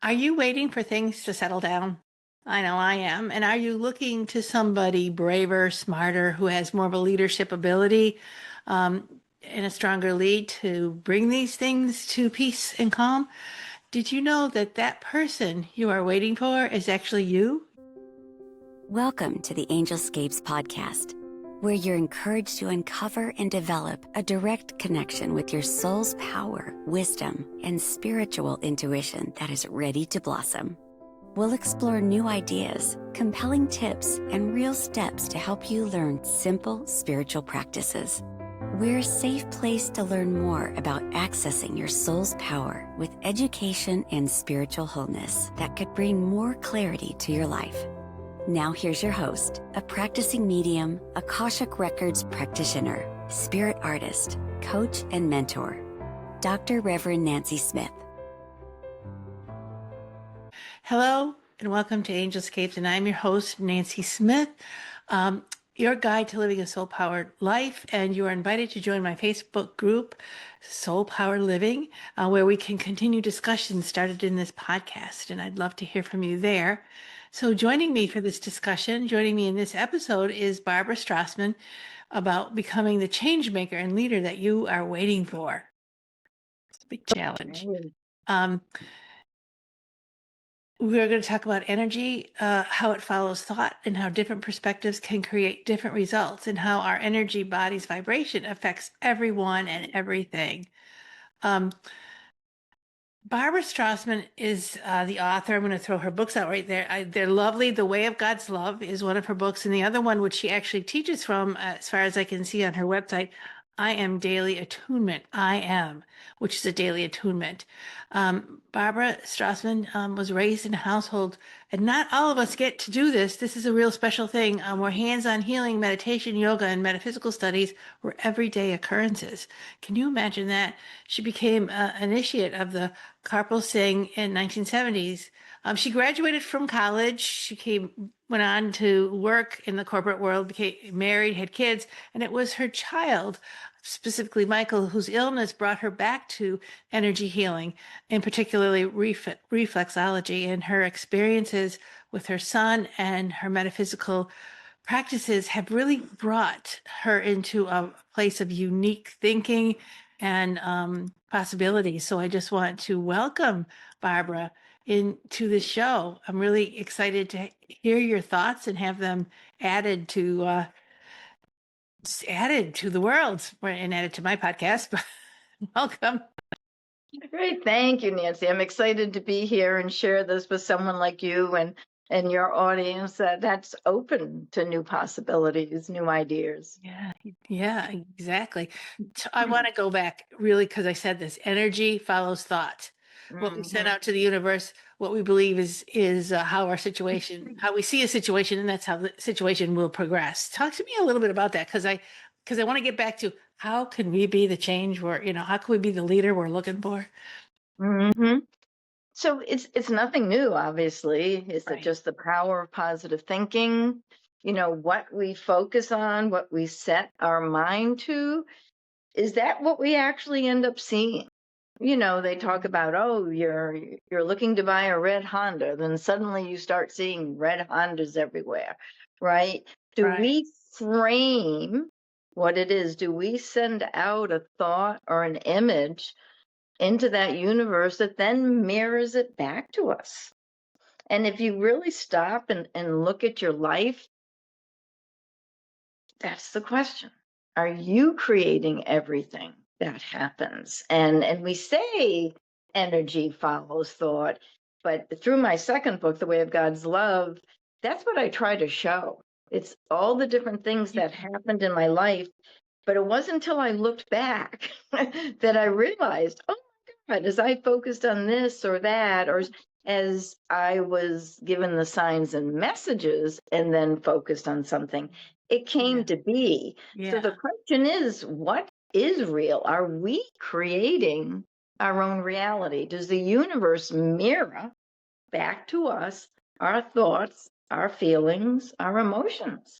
Are you waiting for things to settle down? I know I am. And are you looking to somebody braver, smarter, who has more of a leadership ability, and a stronger lead to bring these things to peace and calm? Did you know that that person you are waiting for is actually you? Welcome to the Angelscapes podcast, where you're encouraged to uncover and develop a direct connection with your soul's power, wisdom, and spiritual intuition that is ready to blossom. We'll explore new ideas, compelling tips, and real steps to help you learn simple spiritual practices. We're a safe place to learn more about accessing your soul's power with education and spiritual wholeness that could bring more clarity to your life. Now here's your host, a practicing medium, Akashic Records practitioner, spirit artist, coach, and mentor, Dr. Reverend Nancy Smith. Hello, and welcome to Angelscapes, and I'm your host, Nancy Smith, your guide to living a soul-powered life, and you are invited to join my Facebook group, Soul Power Living, where we can continue discussions started in this podcast, and I'd love to hear from you there. So joining me for this discussion, joining me in this episode is Barbara Strassman about becoming the change maker and leader that you are waiting for. It's a big challenge. We're going to talk about energy, how it follows thought, and how different perspectives can create different results, and how our energy body's vibration affects everyone and everything. Barbara Strassman is the author. I'm going to throw her books out right there. They're lovely. The Way of God's Love is one of her books, and the other one, which she actually teaches from, as far as I can see on her website, I Am Daily Attunement. I Am, which is a daily attunement. Barbara Strassman was raised in a household, and not all of us get to do this. This is a real special thing, where hands-on healing, meditation, yoga, and metaphysical studies were everyday occurrences. Can you imagine that? She became an initiate of the Karpal Singh in 1970s. She graduated from college. She went on to work in the corporate world, became married, had kids, and it was her child, specifically Michael, whose illness brought her back to energy healing, and particularly reflexology. And her experiences with her son and her metaphysical practices have really brought her into a place of unique thinking and possibilities. So I just want to welcome Barbara into the show. I'm really excited to hear your thoughts and have them added to the world and added to my podcast. But welcome. Great. Thank you, Nancy. I'm excited to be here and share this with someone like you and your audience that's open to new possibilities, new ideas. Yeah, exactly. So I want to go back really because I said this, energy follows thought. What we send out to the universe, what we believe is how our situation, how we see a situation, and that's how the situation will progress. Talk to me a little bit about that, because I want to get back to how can we be the change how can we be the leader we're looking for? Mm-hmm. So it's nothing new, obviously. Is it Right. just the power of positive thinking? What we focus on, what we set our mind to, is that what we actually end up seeing? They talk about, oh, you're looking to buy a red Honda, then suddenly you start seeing red Hondas everywhere, right? Do Right. we frame what it is? Do we send out a thought or an image into that universe that then mirrors it back to us? And if you really stop and look at your life, that's the question. Are you creating everything that happens? And we say energy follows thought, but through my second book, The Way of God's Love, that's what I try to show. It's all the different things that happened in my life, but it wasn't until I looked back that I realized, oh my God, as I focused on this or that, or as I was given the signs and messages and then focused on something, it came to be. So the question is, what is real? Are we creating our own reality? Does the universe mirror back to us our thoughts, our feelings, our emotions?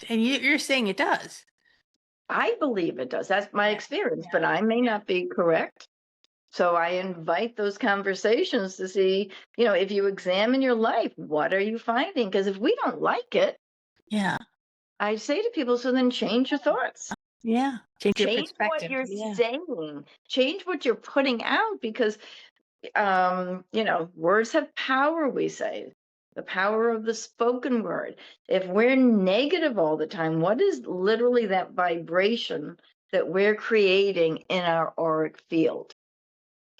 And you're saying it does. I believe it does. That's my experience, but I may not be correct. So I invite those conversations to see, if you examine your life, what are you finding? Because if we don't like it, Yeah. I say to people, so then change your thoughts. Yeah. Change your Change what perspective. you're Yeah. saying. Change what you're putting out because words have power, we say. The power of the spoken word. If we're negative all the time, what is literally that vibration that we're creating in our auric field?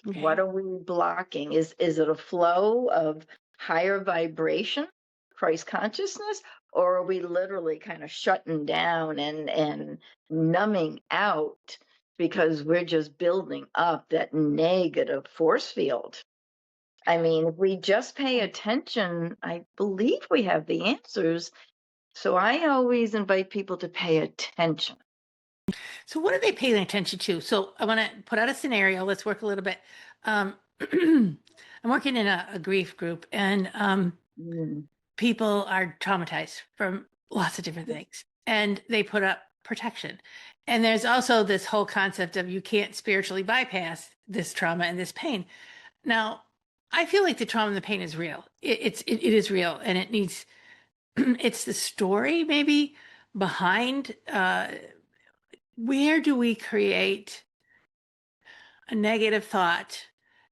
What Okay. are we blocking? Is it a flow of higher vibration, Christ consciousness, or are we literally kind of shutting down and numbing out because we're just building up that negative force field? I mean, if we just pay attention, I believe we have the answers. So I always invite people to pay attention. So what are they paying attention to? So I want to put out a scenario. Let's work a little bit. I'm working in a grief group, and Mm. people are traumatized from lots of different things, and they put up protection. And there's also this whole concept of you can't spiritually bypass this trauma and this pain. Now, I feel like the trauma and the pain is real. It is real, and it needs. It's the story maybe behind. Where do we create a negative thought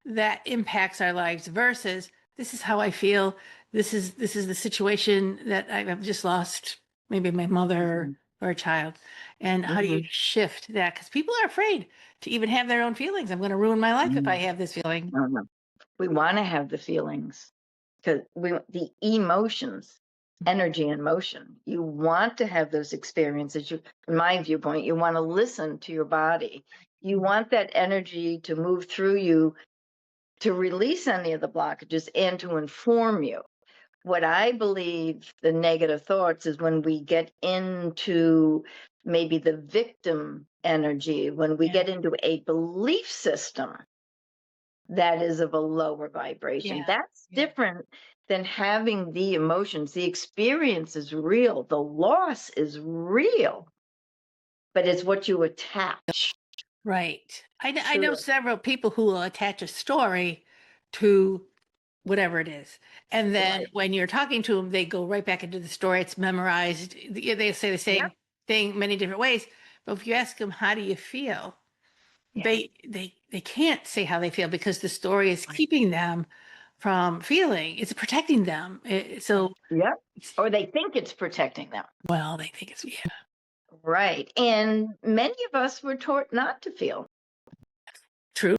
that impacts our lives versus this is how I feel. This is the situation that I've just lost, maybe my mother Mhm. or a child. And how do you Mhm. shift that? Because people are afraid to even have their own feelings. I'm going to ruin my life if I Mhm. have this feeling. No, no. We want to have the feelings because the emotions, energy and motion. You want to have those experiences. In my viewpoint, you want to listen to your body. You want that energy to move through you to release any of the blockages and to inform you. What I believe the negative thoughts is when we get into maybe the victim energy, when we Yeah. get into a belief system that is of a lower vibration. Yeah. That's different than having the emotions. The experience is real, the loss is real, but it's what you attach Right. I to know it. several people who will attach a story to whatever it is. And then Right. when you're talking to them, they go right back into the story. It's memorized. They say the Yep. same thing many different ways. But if you ask them, how do you feel? Yeah. They can't say how they feel because the story is keeping them from feeling. It's protecting them. So, Yep. Or they think it's protecting them. well, they think it's, yeah, Right. And many of us were taught not to feel. true.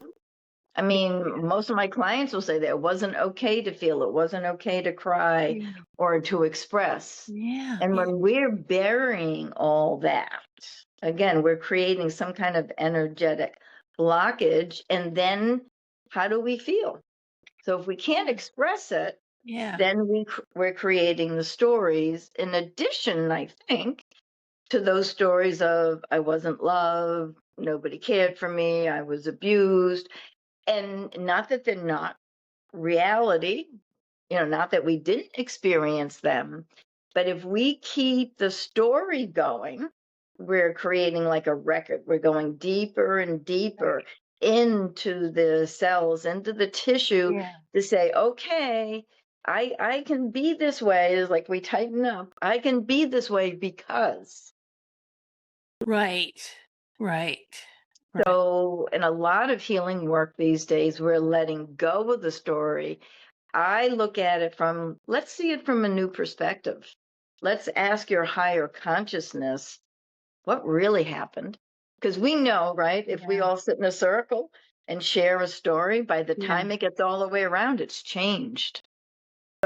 I mean, most of my clients will say that it wasn't okay to feel, it wasn't okay to cry Yeah. or to express. Yeah. And Yeah. when we're burying all that, again, we're creating some kind of energetic blockage. And then how do we feel? So if we can't express it, Yeah. then we're creating the stories. In addition, I think, to those stories of I wasn't loved, nobody cared for me, I was abused. And not that they're not reality, not that we didn't experience them, but if we keep the story going, we're creating like a record. We're going deeper and deeper into the cells, into the tissue Yeah. to say, okay, I can be this way. It's like we tighten up. I can be this way because. Right. Right. Right. So, in a lot of healing work these days, we're letting go of the story. I look at it let's see it from a new perspective. Let's ask your higher consciousness what really happened. Because we know, right? If we Yeah. all sit in a circle and share a story, by the Yeah. time it gets all the way around, it's changed.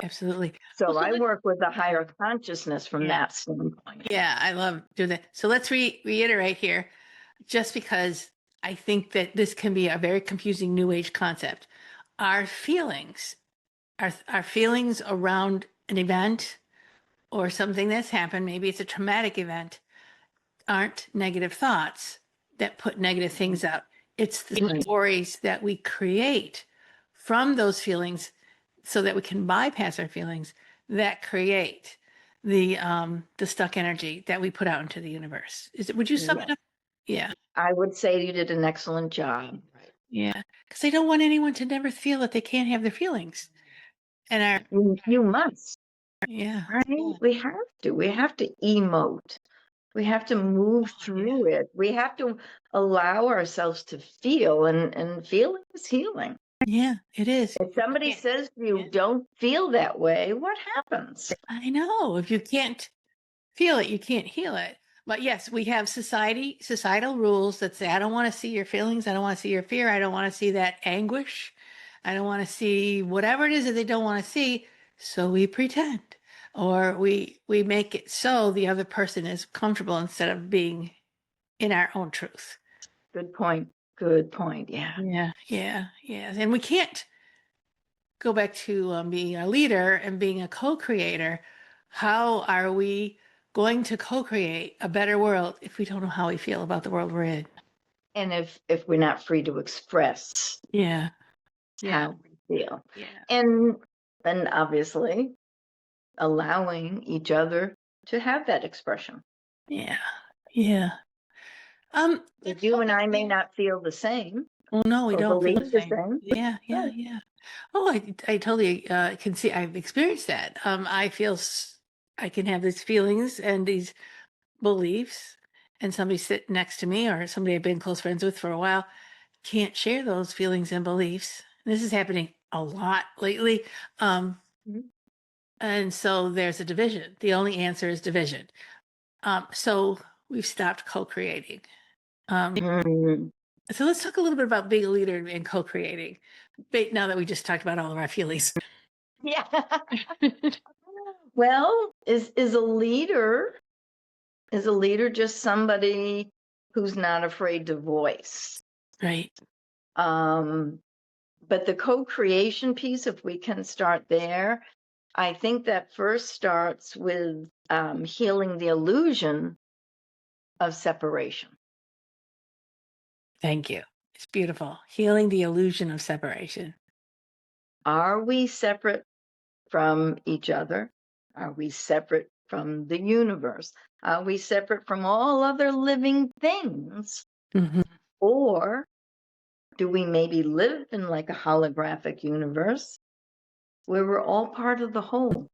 Absolutely. Well, So so I let's, work with a yeah. higher consciousness from Yeah. that standpoint. Yeah, I love doing that. So let's reiterate here, just because I think that this can be a very confusing new age concept. Our feelings, our feelings around an event or something that's happened, maybe it's a traumatic event, aren't negative thoughts that put negative things out. It's the Right. stories that we create from those feelings so that we can bypass our feelings that create the stuck energy that we put out into the universe. Would you sum it Yes. up? Yeah. I would say you did an excellent job. Yeah. Because they don't want anyone to never feel that they can't have their feelings. And You must, yeah. right? Yeah. We have to emote. We have to move Oh, yeah. through it. We have to allow ourselves to feel, and feeling is healing. Yeah, it is. If somebody Yeah. says to you, Yeah. don't feel that way, what happens? I know. If you can't feel it, you can't heal it. But yes, we have societal rules that say, I don't want to see your feelings. I don't want to see your fear. I don't want to see that anguish. I don't want to see whatever it is that they don't want to see. So we pretend, or we make it so the other person is comfortable instead of being in our own truth. Good point. Good point. Yeah. Yeah, yeah, yeah. And we can't go back to being a leader and being a co-creator. How are we going to co-create a better world if we don't know how we feel about the world we're in? And if we're not free to express Yeah, yeah, how we feel. yeah, And obviously allowing each other to have that expression. yeah, yeah. Because Let's you go and back I may there. not feel the same Oh no, we or don't feel the believe the same. same. Yeah, yeah, Right. yeah. Oh, I totally can see. I've experienced that. I feel I can have these feelings and these beliefs, and somebody sit next to me or somebody I've been close friends with for a while can't share those feelings and beliefs. This is happening a lot lately. Um, Mhm. and so there's a division. The only answer is division. So we've stopped co-creating. Mm. So let's talk a little bit about being a leader and co-creating. Now that we just talked about all of our feelings. Yeah. Well, is a leader just somebody who's not afraid to voice? Right. But the co-creation piece, if we can start there, I think that first starts with healing the illusion of separation. Thank you. It's beautiful. Healing the illusion of separation. Are we separate from each other? Are we separate from the universe? Are we separate from all other living things? Mhm. Or do we maybe live in like a holographic universe where we're all part of the whole?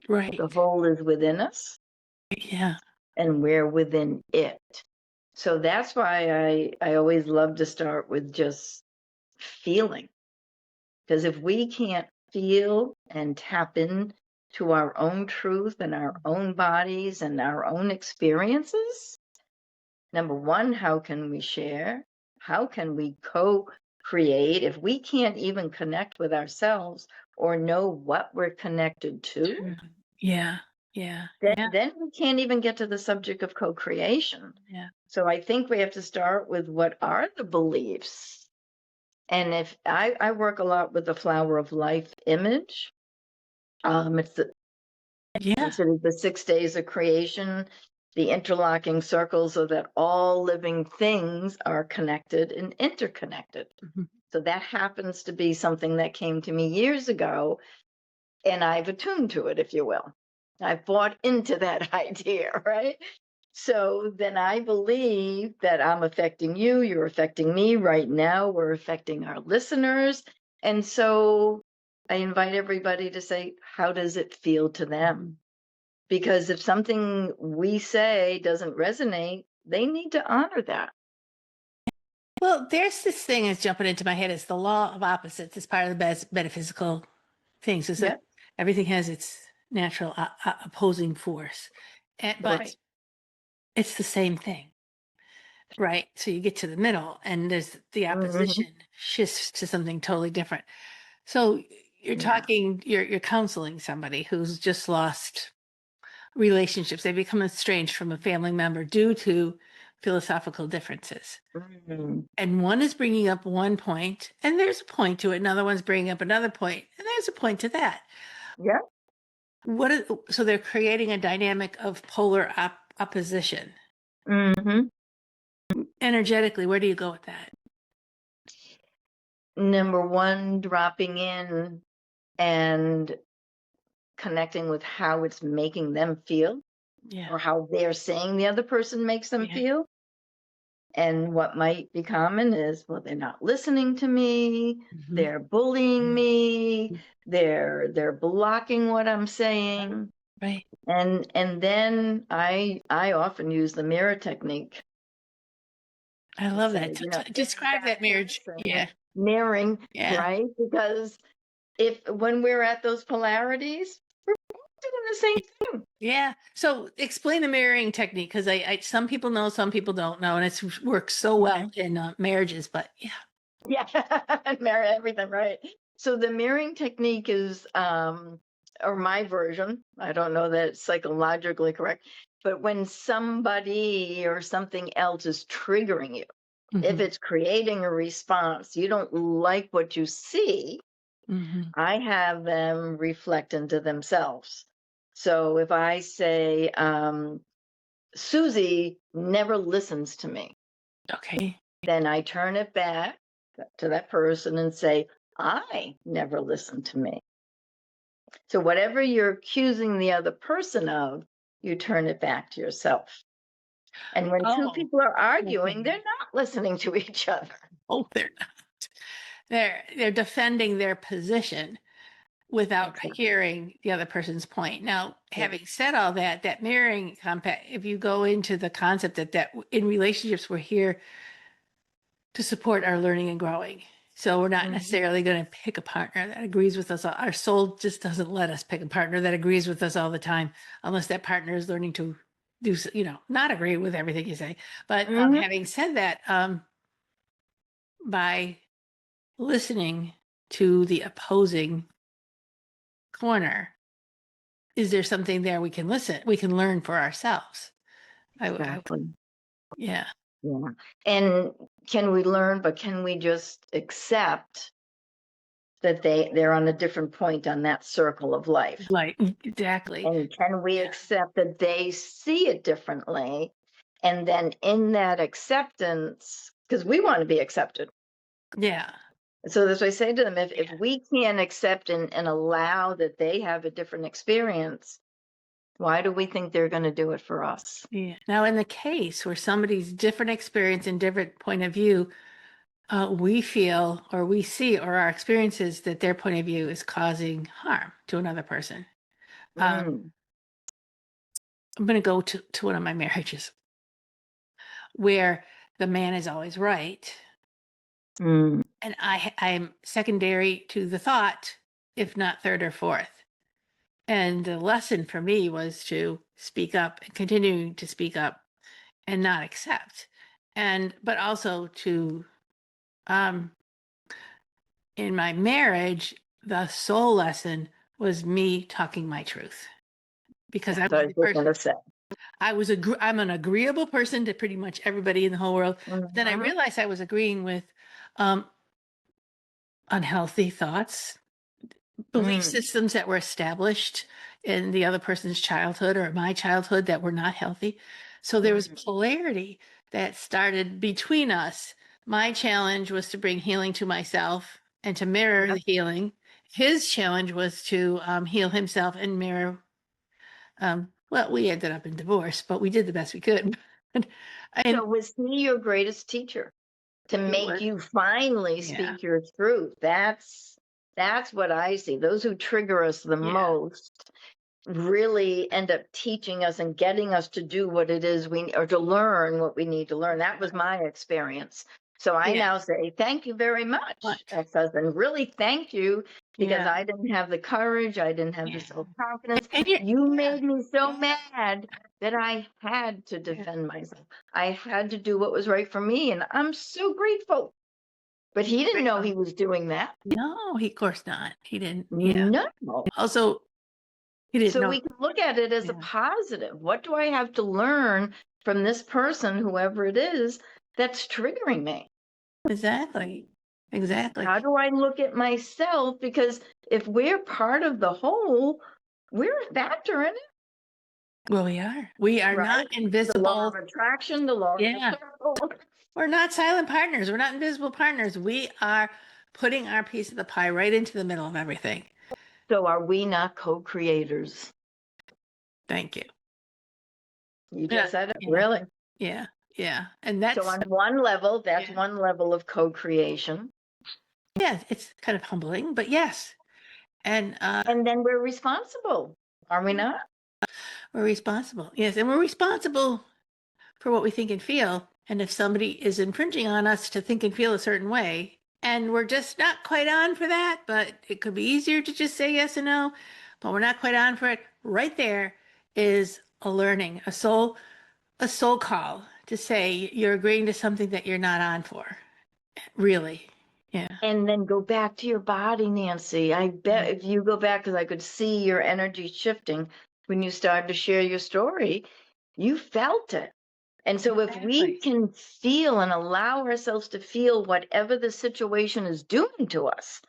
The Right. whole is within us Yeah. and we're within it. So that's why I always love to start with just feeling. Because if we can't feel and tap in to our own truth and our own bodies and our own experiences, number one, how can we share? How can we co-create if we can't even connect with ourselves or know what we're connected to? True. Yeah. Yeah. Then, Yeah. then we can't even get to the subject of co-creation. Yeah. So I think we have to start with what are the beliefs? And if I work a lot with the flower of life image, it's Yeah. considered the 6 days of creation, the interlocking circles so that all living things are connected and interconnected. Mhm. So that happens to be something that came to me years ago, and I've attuned to it, if you will. I've bought into that idea, right? So then I believe that I'm affecting you, you're affecting me right now, we're affecting our listeners. And so I invite everybody to say, how does it feel to them? Because if something we say doesn't resonate, they need to honor that. Well, there's this thing that's jumping into my head. It's the law of opposites. It's part of the metaphysical things. Is Yeah, that everything has its natural opposing force, but right. it's the same thing, right? So you get to the middle, and there's the Hmm. opposition shifts to something totally different. So Yeah. you're counseling somebody who's just lost relationships. They become estranged from a family member due to philosophical differences. Mhm. And one is bringing up one point, and there's a point to it. Another one's bringing up another point, and there's a point to that. Yeah. So they're creating a dynamic of polar opposition. Hmm. Energetically, where do you go with that? Number one, dropping in and connecting with how it's making them feel Yeah, or how they're saying the other person makes them yeah, feel. And what might be common is, well, they're not listening to me, Mhm. they're bullying me, they're blocking what I'm saying. Right. And then I often use the mirror technique I to love say, that. you know, Describe that marriage. Yeah. mirroring, Yeah. right? Because if when we're at those polarities, we're both doing the same thing. Yeah. So explain the mirroring technique, because I some people know, some people don't know, and it's works so well in marriages. But yeah. Yeah, mirror everything, right? So the mirroring technique is, or my version, I don't know that it's psychologically correct, but when somebody or something else is triggering you, if Mhm. it's creating a response, you don't like what you see, Mhm. I have them reflect into themselves. So if I say, Susie never listens to me, Okay. then I turn it back to that person and say, I never listen to me. So whatever you're accusing the other person of, you turn it back to yourself. And when two Oh. people are arguing, Okay. they're not listening to each other. Oh, they're not. They're defending their position without Exactly. hearing the other person's point. Now, Yeah. having said all that, that mirroring compact, if you go into the concept that in relationships, we're here to support our learning and growing. So we're not Mhm. necessarily going to pick a partner that agrees with us. Our soul just doesn't let us pick a partner that agrees with us all the time, unless that partner is learning to do, not agree with everything you say. But Mhm. having said that, by listening to the opposing corner, is there something there we can learn for ourselves? Exactly. Yeah. Yeah. And can we learn, but can we just accept that they're on a different point on that circle of life? Like, exactly. And can we Yeah. accept that they see it differently? And then in that acceptance, because we want to be accepted. Yeah. So as I say to them, if Yeah. we can't accept and allow that they have a different experience, why do we think they're going to do it for us? Yeah. Now, in the case where somebody's different experience and different point of view, we feel or we see or our experiences that their point of view is causing harm to another person. Mm, I'm going to go to one of my marriages where the man is always right, mm, and I'm secondary to the thought, if not third or fourth. And the lesson for me was to speak up and continuing to speak up and not accept. But also to, um, in my marriage, the soul lesson was me talking my truth, because I that's was what I was the just going person, to say. I'm an agreeable person to pretty much everybody in the whole world. But then I Mhm, realized I was agreeing with um, unhealthy thoughts, belief mm, systems that were established in the other person's childhood or my childhood that were not healthy. So there was mm. polarity that started between us. My challenge was to bring healing to myself and to mirror Yep. the healing. His challenge was to heal himself and mirror. Well, we ended up in divorce, but we did the best we could. And So was he your greatest teacher to it make was, you finally yeah, speak your truth? That's what I see. Those who trigger us the yeah, most really end up teaching us and getting us to do what it is or to learn what we need to learn. That was my experience. So I yeah. now say, thank you very much, What? ex-husband. Really thank you, because Yeah, I didn't have the courage. I didn't have the yeah. self-confidence. And you, You yeah, made me so mad that I had to yeah. defend myself. I had to do what was right for me. And I'm so grateful. But he didn't know he was doing that. No, he, of course not. He didn't. Yeah. No. Also, he didn't So know. we can look at it as a Yeah, positive. What do I have to learn from this person, whoever it is, that's triggering me? exactly. Exactly. How do I look at myself? Because if we're part of the whole, we're a factor in it, Well, we are. We are not right? The law of invisible. attraction, the law of the Yeah. circle. We're not silent partners. We're not invisible partners. We are putting our piece of the pie right into the middle of everything. So are we not co-creators? Thank you. You Yeah. just said it, Yeah. really. Yeah. Yeah. And So that's, on one level, that's yeah, one level of co-creation. yeah, it's kind of humbling, but yes. And And then we're responsible, are we not? we're responsible. Yes. And we're responsible for what we think and feel. And if somebody is infringing on us to think and feel a certain way, and we're just not quite on for that, but it could be easier to just say yes and no, but we're not quite on for it. Right there is a learning, a soul call to say you're agreeing to something that you're not on for. Really. Yeah. And then go back to your body, Nancy. I bet if you go back, because I could see your energy shifting when you started to share your story, you felt it. And so if we Exactly. can feel and allow ourselves to feel whatever the situation is doing to us,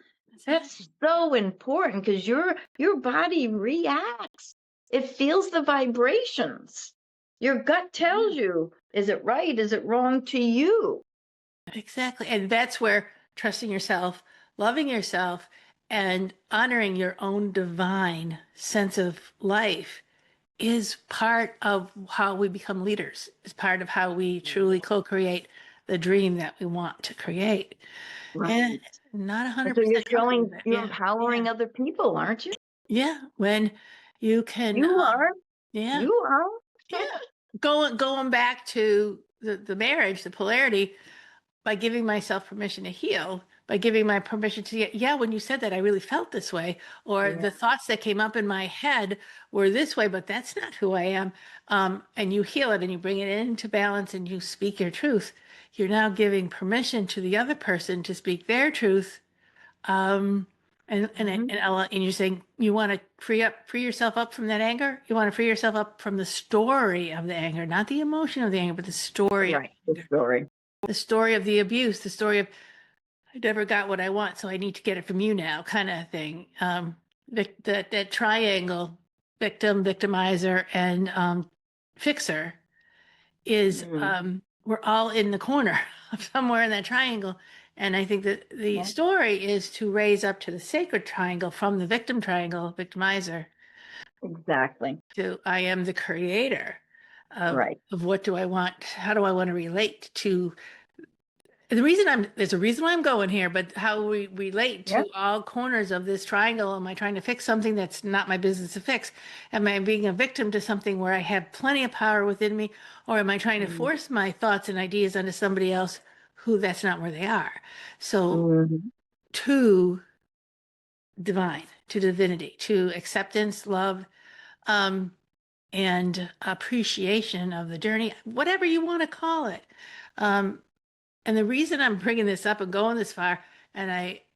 that's so important because your body reacts. It feels the vibrations. Your gut tells you, is it right? Is it wrong to you? Exactly. And that's where trusting yourself, loving yourself, and honoring your own divine sense of life is part of how we become leaders, is part of how we truly co-create the dream that we want to create. And Right. not And so 100% you're comfortable with showing, it. you're Yeah. Yeah. empowering other people, aren't you? Yeah. When you can, You are. yeah. You are. Yeah. Going back to the marriage, the polarity, by giving myself permission to heal, by giving my permission to, yeah, when you said that, I really felt this way, or Yeah. the thoughts that came up in my head were this way, but that's not who I am. And you heal it and you bring it into balance and you speak your truth. You're now giving permission to the other person to speak their truth. Um, Mhm. and you're saying you want to free yourself up from that anger. You want to free yourself up from the story of the anger, not the emotion of the anger, but the story of Right. the The anger, story. the story of the abuse, the story of I never got what I want, so I need to get it from you now, kind of thing. That triangle, victim, victimizer, and fixer is Mhm. we're all in the corner somewhere in that triangle. And I think that the Yeah. story is to raise up to the sacred triangle from the victim triangle, victimizer, Exactly. to I am the creator Right. of what do I want? How do I want to relate to there's a reason why I'm going here, but how we relate Yeah. to all corners of this triangle. Am I trying to fix something that's not my business to fix? Am I being a victim to something where I have plenty of power within me? Or am I trying to Mhm. force my thoughts and ideas onto somebody else who that's not where they are? So Mhm. to divine, to divinity, to acceptance, love, um, and appreciation of the journey, whatever you want to call it. Um, And the reason I'm bringing this up and going this far,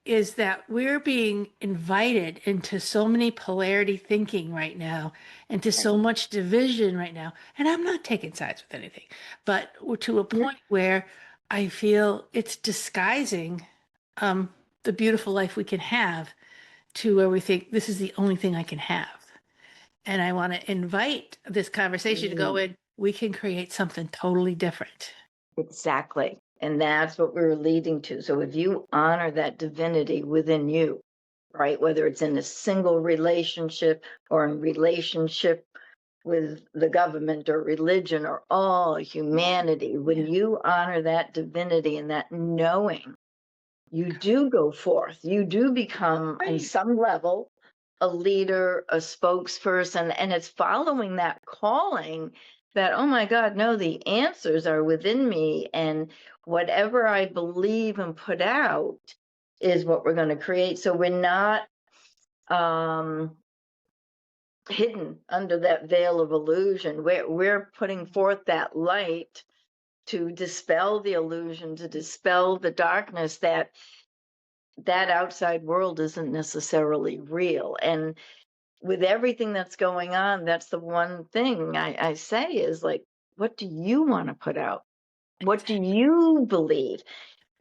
is that we're being invited into so many polarity thinking right now, into Right. so much division right now. And I'm not taking sides with anything, but we're to a Yeah. point where I feel it's disguising um, the beautiful life we can have to where we think this is the only thing I can have. And I want to invite this conversation to go Mm. in. We can create something totally different. Exactly. And that's what we're leading to. So if you honor that divinity within you, right, whether it's in a single relationship or in relationship with the government or religion or all humanity, when Yeah. you honor that divinity and that knowing, you do go forth. You do become, on Right. some level, a leader, a spokesperson, and it's following that calling that, oh my God, no, the answers are within me. And whatever I believe and put out is what we're going to create. So we're not um, hidden under that veil of illusion. We're putting forth that light to dispel the illusion, to dispel the darkness that that outside world isn't necessarily real. And with everything that's going on, that's the one thing I say is like, what do you want to put out? What do you believe?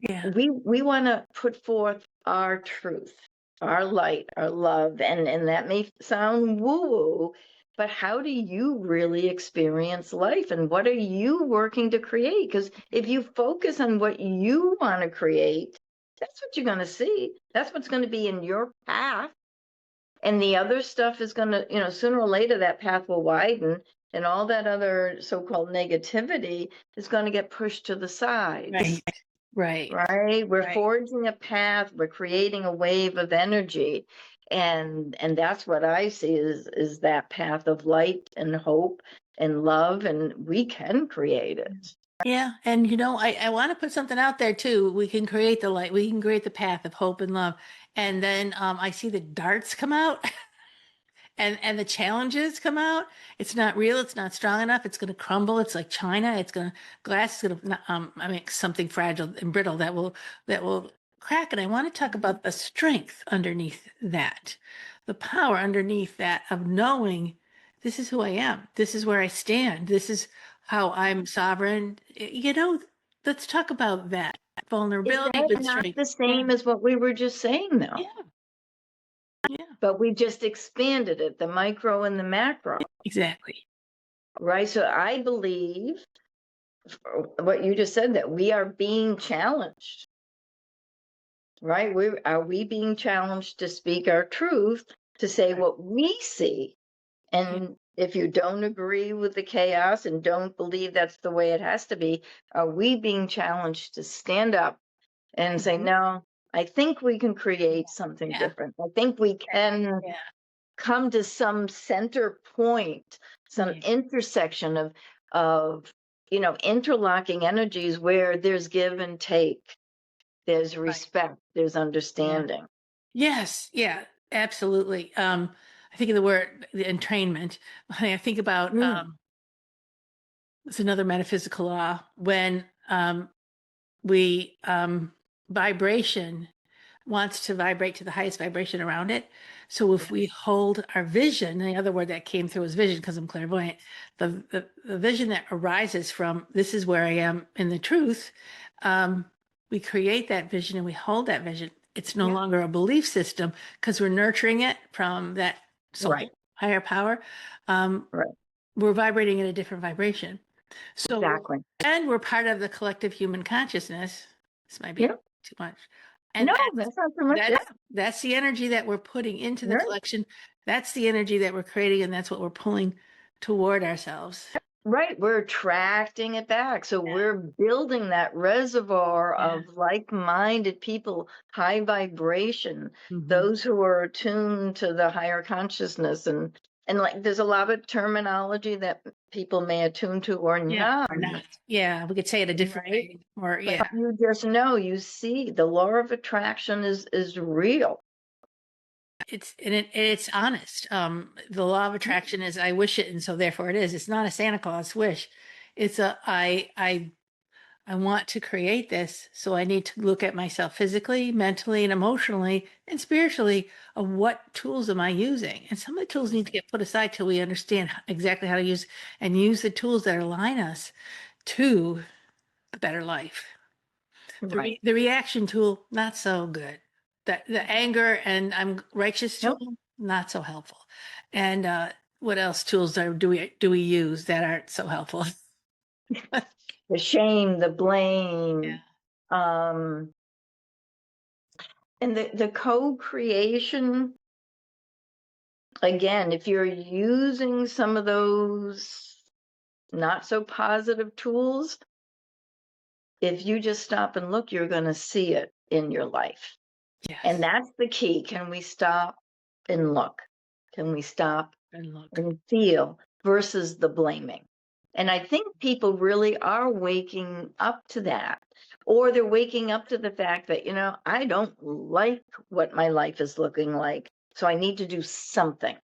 Yeah. We want to put forth our truth, our light, our love, and that may sound woo-woo, but how do you really experience life and what are you working to create? Because if you focus on what you want to create, that's what you're going to see. That's what's going to be in your path. And the other stuff is going to, sooner or later that path will widen, and all that other so-called negativity is going to get pushed to the side. Right. We're forging a path. We're creating a wave of energy. And that's what I see is that path of light and hope and love, and we can create it. Yeah. And, I want to put something out there too. We can create the light. We can create the path of hope and love. And then I see the darts come out and the challenges come out. It's not real. It's not strong enough. It's going to crumble. It's like China. Glass is going to, something fragile and brittle that will crack. And I want to talk about the strength underneath that, the power underneath that of knowing this is who I am. This is where I stand. This is how I'm sovereign. Let's talk about that vulnerability. Is that not the same as what we were just saying, though? Yeah. Yeah. But we just expanded it, the micro and the macro. Exactly. Right. So I believe what you just said, that we are being challenged. Right. Are we being challenged to speak our truth, to say what we see? And if you don't agree with the chaos and don't believe that's the way it has to be, are we being challenged to stand up and say, no, I think we can create something different. I think we can come to some center point, some intersection of interlocking energies where there's give and take, there's respect, there's understanding. Yes. Yeah, absolutely. I think of the word the entrainment. I think about it's another metaphysical law when we vibration wants to vibrate to the highest vibration around it. So if we hold our vision, and the other word that came through was vision because I'm clairvoyant, the vision that arises from this is where I am in the truth, we create that vision and we hold that vision. It's no longer a belief system because we're nurturing it from that soul, higher power. We're vibrating in a different vibration. So, and we're part of the collective human consciousness. This might be too much. And that's not so much. That's the energy that we're putting into the collection. That's the energy that we're creating, and that's what we're pulling toward ourselves. Right. We're attracting it back. So we're building that reservoir of like-minded people, high vibration, those who are attuned to the higher consciousness. And like, there's a lot of terminology that people may attune to or not. Yeah, we could say it a different way. Or but you just know, you see, the law of attraction is real. It's honest. The law of attraction is I wish it, and so therefore it is. It's not a Santa Claus wish. It's I want to create this, so I need to look at myself physically, mentally, and emotionally, and spiritually of what tools am I using. And some of the tools need to get put aside till we understand exactly how to use the tools that align us to a better life. The reaction tool, not so good. The anger and I'm righteous tool, not so helpful. And what else tools do we use that aren't so helpful? The shame, the blame, and the co-creation. Again, if you're using some of those not so positive tools, if you just stop and look, you're going to see it in your life. And that's the key. Can we stop and look? Can we stop and feel versus the blaming? And I think people really are waking up to that, or they're waking up to the fact that, I don't like what my life is looking like, so I need to do something.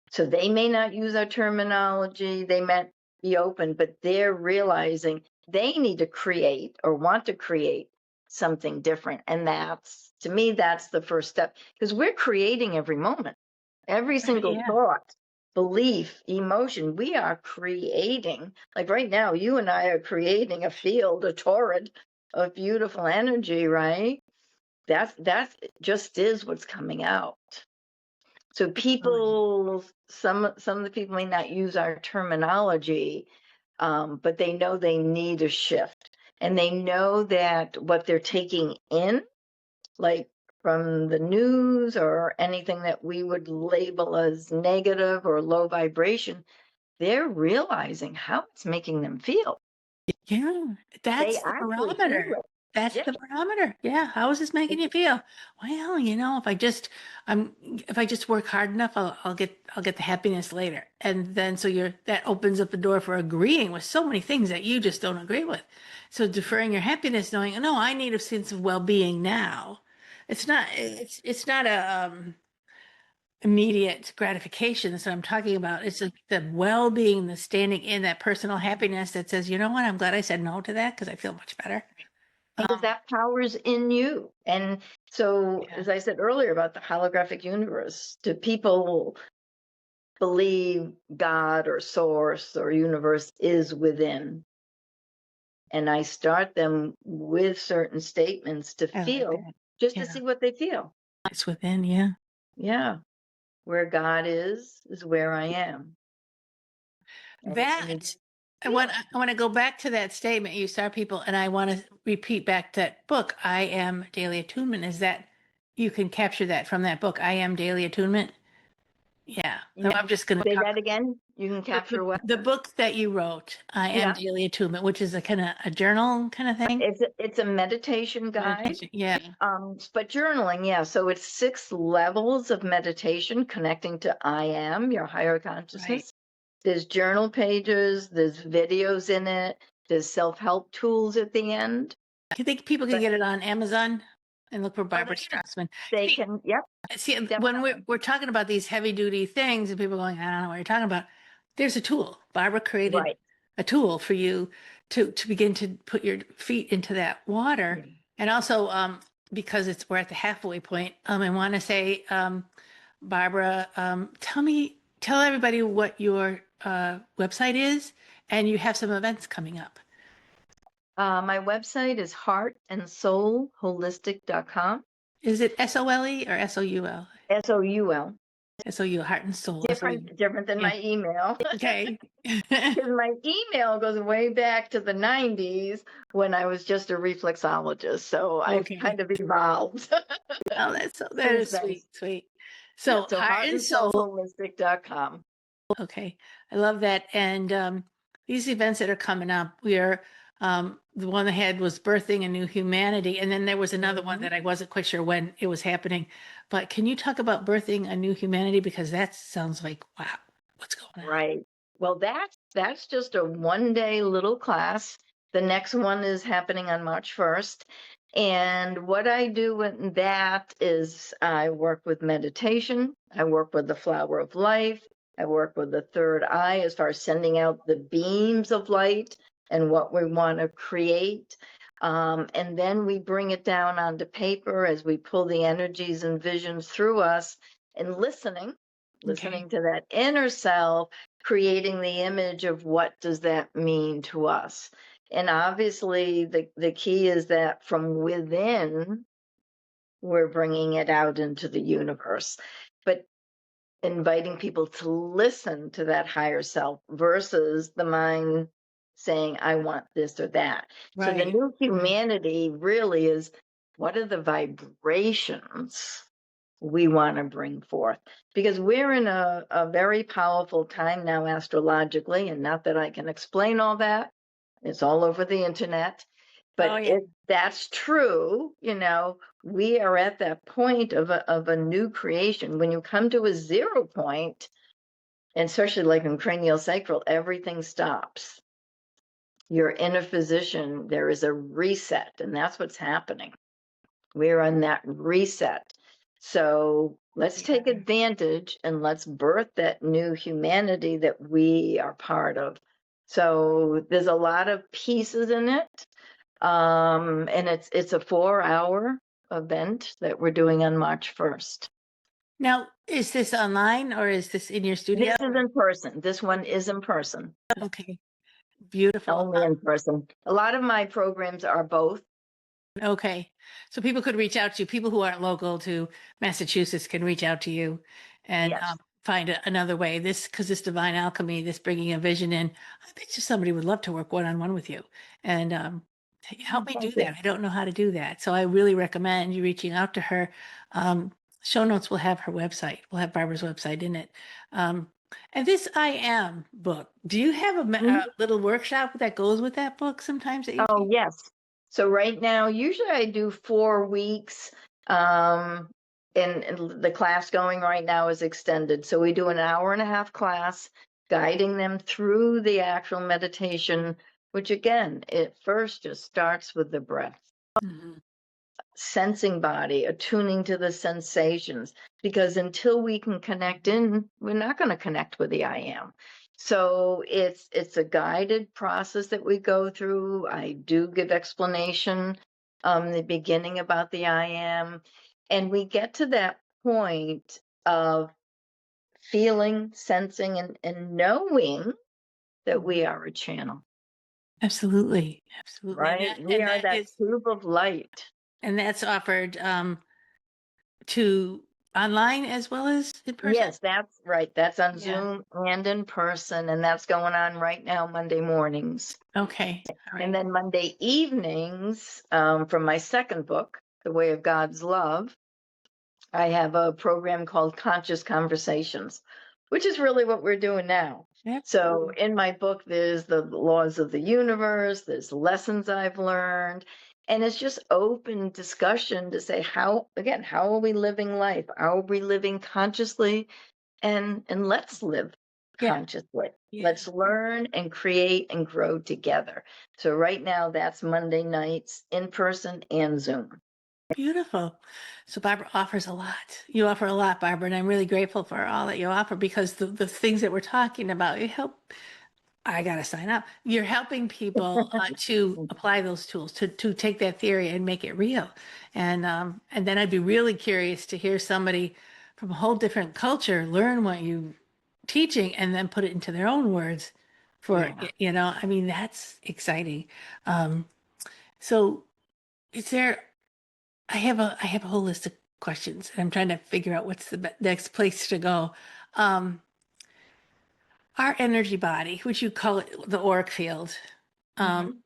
So they may not use our terminology, they might be open, but they're realizing they need to create or want to create something different. And to me, that's the first step, because we're creating every moment, every single thought, belief, emotion. We are creating, like right now, you and I are creating a field, a torrent of beautiful energy, right? That just is what's coming out. So people, some of the people may not use our terminology, but they know they need a shift. And they know that what they're taking in, like from the news or anything that we would label as negative or low vibration, they're realizing how it's making them feel. Yeah, They that's the actually feel barometer. it. That's Yeah. the barometer. Yeah. How is this making you feel? Well, if I just work hard enough, I'll get the happiness later. And then so that opens up the door for agreeing with so many things that you just don't agree with. So deferring your happiness, knowing, no, I need a sense of well-being now. It's not a immediate gratification. That's what I'm talking about. It's like the well-being, the standing in that personal happiness that says, you know what, I'm glad I said no to that because I feel much better. Because that power's in you. And so, Yeah. as I said earlier about the holographic universe, do people believe God or source or universe is within? And I start them with certain statements to I like feel, that. just to Yeah. see what they feel. It's within, yeah. Yeah. Where God is where I am. And That you just I feel it. want to go back to that statement you start people, and I want to repeat back that book, I Am Daily Attunement. Is that you can capture that from that book, I Am Daily Attunement? Yeah. So Yeah. I'm just going to Say talk that again. You can capture what? the book that you wrote, I Am Yeah. Daily Attunement, which is a kind of a journal kind of thing. It's a meditation guide. Meditation. Yeah. But journaling, yeah. So it's 6 levels of meditation connecting to I am, your higher Right. consciousness. There's journal pages, there's videos in it, there's self-help tools at the end. Do you think people can But get it on Amazon and look for Barbara they can, Strassman? they can, yep, See, when definitely. we're talking about these heavy duty things and people going, I don't know what you're talking about. There's a tool. Barbara created Right. a tool for you to begin to put your feet into that water. Yeah. And also, because we're at the halfway point, I want to say, Barbara, tell everybody what your website is, and you have some events coming up. My website is heartandsoulholistic.com. Is it SOLE or SOUL? SOUL. SOU, Heart and Soul. SOU. Different than Yeah. my email. Okay. Because my email goes way back to the 90s when I was just a reflexologist. So I've Okay. kind of evolved Oh, that since is then. sweet, sweet. Yeah, So so Heart and Soul. heartandsoulholistic.com. Okay. I love that. And these events that are coming up, the one I had was Birthing a New Humanity. And then there was another one Mhm. that I wasn't quite sure when it was happening. But can you talk about Birthing a New Humanity? Because that sounds like, wow, what's going on? Right. Well, that's just a 1-day little class. The next one is happening on March 1st. And what I do in that is I work with meditation, I work with the flower of life, I work with the third eye as far as sending out the beams of light and what we want to create. And then we bring it down onto paper as we pull the energies and visions through us and Okay. listening to that inner self, creating the image of what does that mean to us. And obviously, the key is that from within, we're bringing it out into the universe. But inviting people to listen to that higher self versus the mind saying, I want this or that. So the Right. new Right. humanity really is, what are the vibrations we want to bring forth? Because we're in a very powerful time now astrologically, and not that I can explain all that. It's all over the internet. Oh, But yeah. if that's true, we are at that point of a new creation. When you come to a 0 point, and especially like in cranial sacral, everything stops. You're in a physician, there is a reset, and that's what's happening. We're on that reset. So let's take Yeah. advantage and let's birth that new humanity that we are part of. So there's a lot of pieces in it. And it's a 4-hour event that we're doing on March 1st. Now, is this online or is this in your studio? This is in person. This one is in person, Okay. Beautiful. only in person. A lot of my programs are both. Okay. So people could reach out to you. People who aren't local to Massachusetts can reach out to you and Yes. find another way. Because this divine alchemy, this bringing a vision in, I bet you somebody would love to work one-on-one with you. And Help me do Thank you. that. I don't know how to do that. So I really recommend you reaching out to her. Show notes will have her website. We'll have Barbara's website in it. Um, and this I Am book, do you have a little workshop that goes with that book sometimes that you Oh, teach? yes. So right now, usually I do 4 weeks. Um, and the class going right now is extended. So we do an hour and a half class, guiding them through the actual meditation, which again, it first just starts with the breath, Mhm. sensing body, attuning to the sensations, because until we can connect in, we're not going to connect with the I am. So it's a guided process that we go through. I do give explanation in the beginning about the I am, and we get to that point of feeling, sensing, and knowing that we are a channel, Absolutely. Absolutely. right? We And are that that is, tube of light. and that's offered to online as well as in person? Yes, that's right. That's on Yeah. Zoom and in person, and that's going on right now, Monday mornings. Okay. All And right. then Monday evenings, from my second book, The Way of God's Love, I have a program called Conscious Conversations, which is really what we're doing now. So Absolutely. in my book, there's the laws of the universe, there's lessons I've learned, and it's just open discussion to say how are we living life? How are we living consciously? And let's live Yeah. consciously. Yeah. Let's learn and create and grow together. So right now that's Monday nights in person and Zoom. Beautiful. So Barbara offers a lot. You offer a lot, Barbara, and I'm really grateful for all that you offer because the things that we're talking about, you help. I got to sign up. You're helping people to apply those tools, to take that theory and make it real. And then I'd be really curious to hear somebody from a whole different culture learn what you teaching and then put it into their own words for, Yeah. I mean, that's exciting. Um, so is there I have a whole list of questions, and I'm trying to figure out what's the next place to go. Um, our energy body, which you call it the auric field, um, Mhm.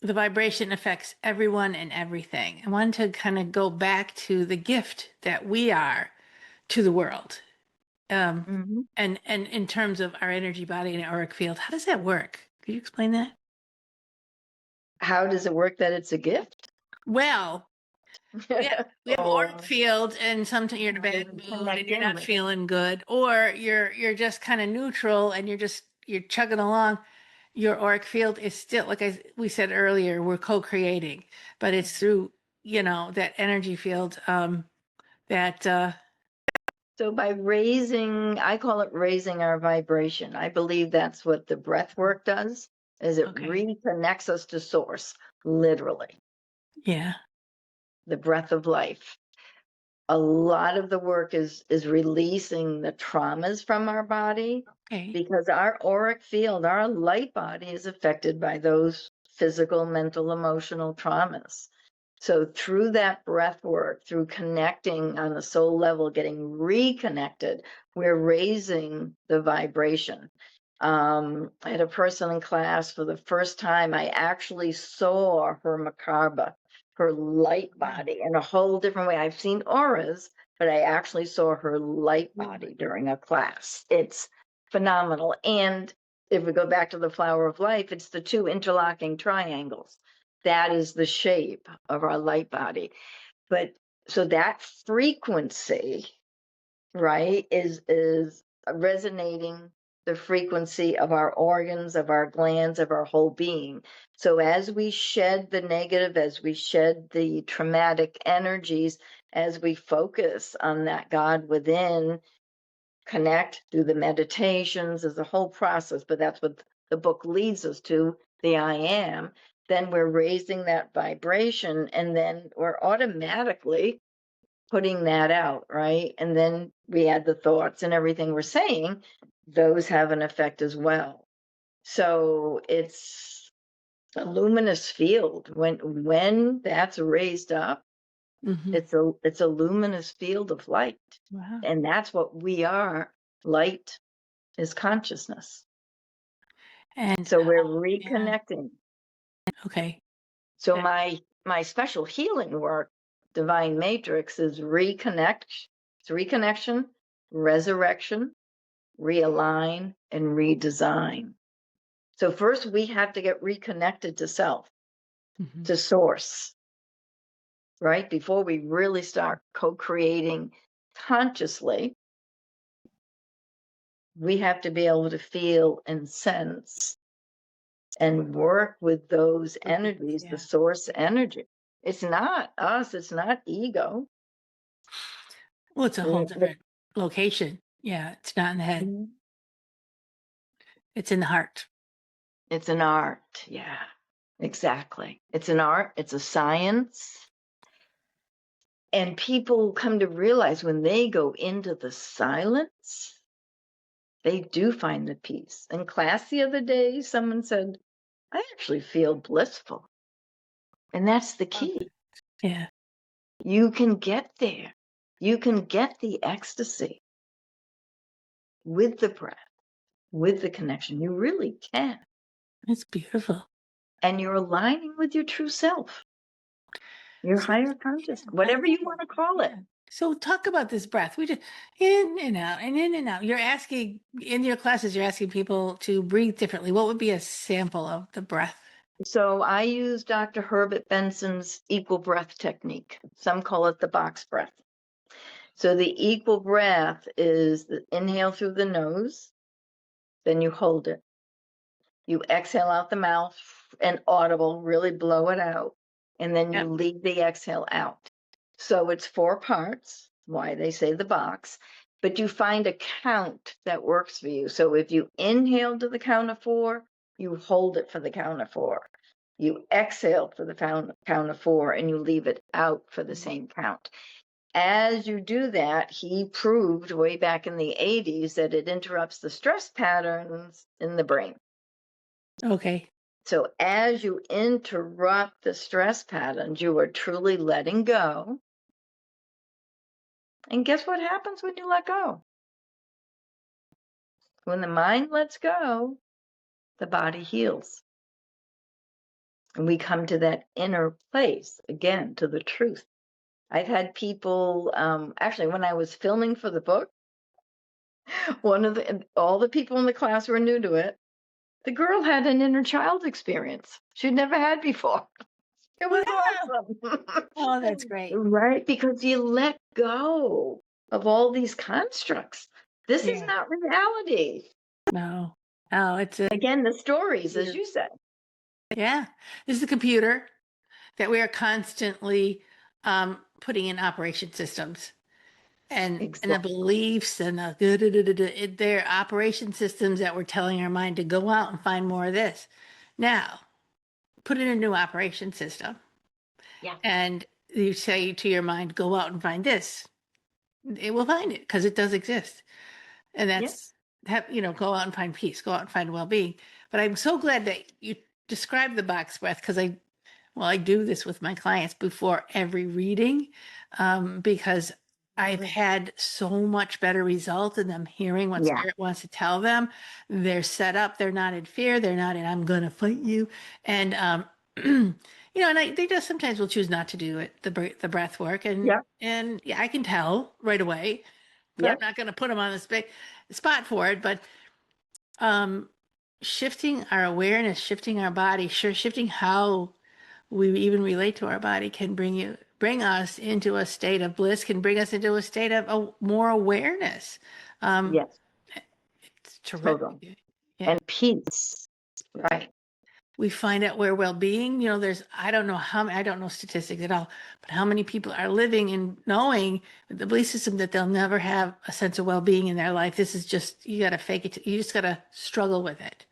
the vibration affects everyone and everything. I wanted to kind of go back to the gift that we are to the world. Um, Mhm. and in terms of our energy body and auric field, how does that work? Could you explain that? How does it work that it's a gift? Well, we have auric Or field, and sometimes you're in a how does bad it mood and connect you're in not with? feeling good, or you're just kind of neutral and you're chugging along. Your auric field is still, like we said earlier, we're co-creating, but it's through that energy field that So by raising, I call it raising our vibration. I believe that's what the breath work does, is it okay, reconnects us to source, literally, yeah, the breath of life. A lot of the work is releasing the traumas from our body, okay, because our auric field, our light body, is affected by those physical, mental, emotional traumas. So through that breath work, through connecting on the soul level, getting reconnected, we're raising the vibration. I had a person in class for the first time. I actually saw her macabre, her light body, in a whole different way. I've seen auras, but I actually saw her light body during a class. It's phenomenal. And if we go back to the flower of life, it's the two interlocking triangles. That is the shape of our light body. But so that frequency, right, is resonating the frequency of our organs, of our glands, of our whole being. So as we shed the negative, as we shed the traumatic energies, as we focus on that God within, connect through the meditations, there's a whole process, but that's what the book leads us to, the I am. Then we're raising that vibration, and then we're automatically putting that out, right? And then we add the thoughts and everything we're saying, those have an effect as well. So it's a luminous field. When that's raised up, hmm it's a luminous field of light. wow, And that's what we are. Light is and consciousness. So we're yeah, reconnecting. okay, So Yeah. my special healing work, Divine Matrix, is reconnection, resurrection, realign, and redesign. So first we have to get reconnected to self, Mhm. to source, right? Before we really start co-creating consciously, we have to be able to feel and sense and work with those energies, the Yeah. source energy. It's not us, it's not ego. Well, it's a whole Mm, different location. Yeah, it's not in the head. mm, It's in the heart. It's an art. Yeah, exactly. It's an art, it's a science. And people come to realize when they go into the silence, they do find the peace. In class the other day, someone said, I actually feel blissful. And that's the Love key. it. Yeah. You can get there. You can get the ecstasy with the breath, with the connection. You really can. It's beautiful. And you're aligning with your true self, your So, higher yeah, conscious, I whatever you love want to it. call it. Yeah. So talk about this breath. We just in and out and in and out. You're asking in your classes, you're asking people to breathe differently. What would be a sample of the breath? So I use Dr. Herbert Benson's equal breath technique. Some call it the box breath. So the equal breath is the inhale through the nose, then you hold it. You exhale out the mouth and audible, really blow it out. And then you Yep. leave the exhale out. So it's 4 parts, why they say the box, but you find a count that works for you. So if you inhale to the count of 4, you hold it for the count of 4. You exhale for the count of 4 and you leave it out for the same count. As you do that, he proved way back in the 80s that it interrupts the stress patterns in the brain. Okay. So as you interrupt the stress patterns, you are truly letting go. And guess what happens when you let go? When the mind lets go, the body heals. And we come to that inner place, again, to the truth. I've had people, actually, when I was filming for the book, all the people in the class were new to it. The girl had an inner child experience she'd never had before. It was awesome. Oh, that's great. Right? Because you let go of all these constructs. This is Yeah. not reality. No. Oh, it's a Again, the stories, as you said. yeah. This is a computer that we are constantly putting in operation systems. And the Exactly. beliefs and they're operation systems that we're telling our mind to go out and find more of this. Now, put in a new operation system, Yeah. and you say to your mind, go out and find this. It will find it because it does exist. And Yeah. that's go out and find peace, go out and find well-being. But I'm so glad that you described the box breath because I do this with my clients before every reading because I've had so much better result in them hearing what Yeah. spirit wants to tell them. They're set up. They're not in fear. They're not in, I'm going to fight you. And, they just sometimes will choose not to do it, the breath work. Yeah. And yeah, I can tell right away, but Yeah. I'm not going to put them on the spot for it. But um, shifting our awareness, shifting our body, shifting how we even relate to our body can bring us into a state of bliss, can bring us into a state of more awareness. Um, Yes. it's Total. terrific. Yeah. And peace. Right. We find out where well-being, I don't know I don't know statistics at all, but how many people are living and knowing with the belief system that they'll never have a sense of well-being in their life. This is just, you got to fake it. You just got to struggle with it.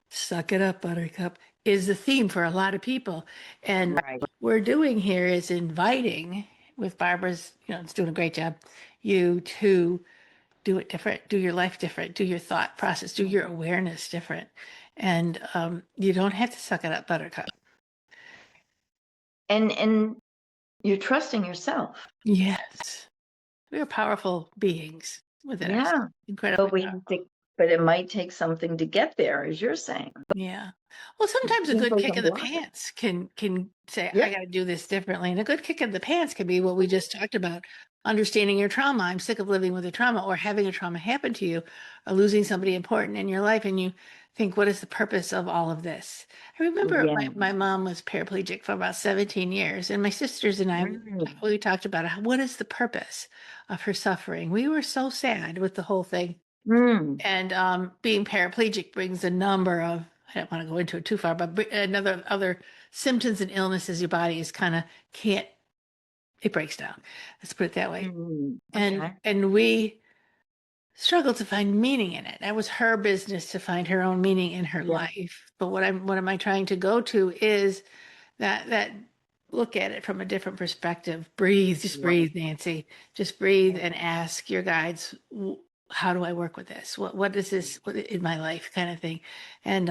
Suck it up, Buttercup, is the theme for a lot of people. And Right. what we're doing here is inviting, with Barbara's, it's doing a great job, you to do it different, do your life different, do your thought process, do your awareness different. And you don't have to suck it up, Buttercup. And you're trusting yourself. Yes. We are powerful beings within ourselves. Yeah. Incredibly But we have powerful. to, but it might take something to get there, as you're saying. Yeah. Well, sometimes a good People kick can in the block it. pants can say, I Yeah. got to do this differently. And a good kick in the pants can be what we just talked about, understanding your trauma. I'm sick of living with a trauma or having a trauma happen to you or losing somebody important in your life. And you think, what is the purpose of all of this? I remember Yeah. my mom was paraplegic for about 17 years, and my sisters and I, Mm. we talked about what is the purpose of her suffering. We were so sad with the whole thing. Mm. And being paraplegic brings a number of, I don't want to go into it too far, but another other symptoms and illnesses your body is kind of can't, it breaks down. Let's put it that way. Mm. And Okay. and we struggled to find meaning in it. That was her business to find her own meaning in her Yeah. life. But what am I trying to go to is that look at it from a different perspective. Breathe, just Right. breathe, Nancy. Just breathe and ask your guides, how do I work with this? What is this in my life kind of thing? And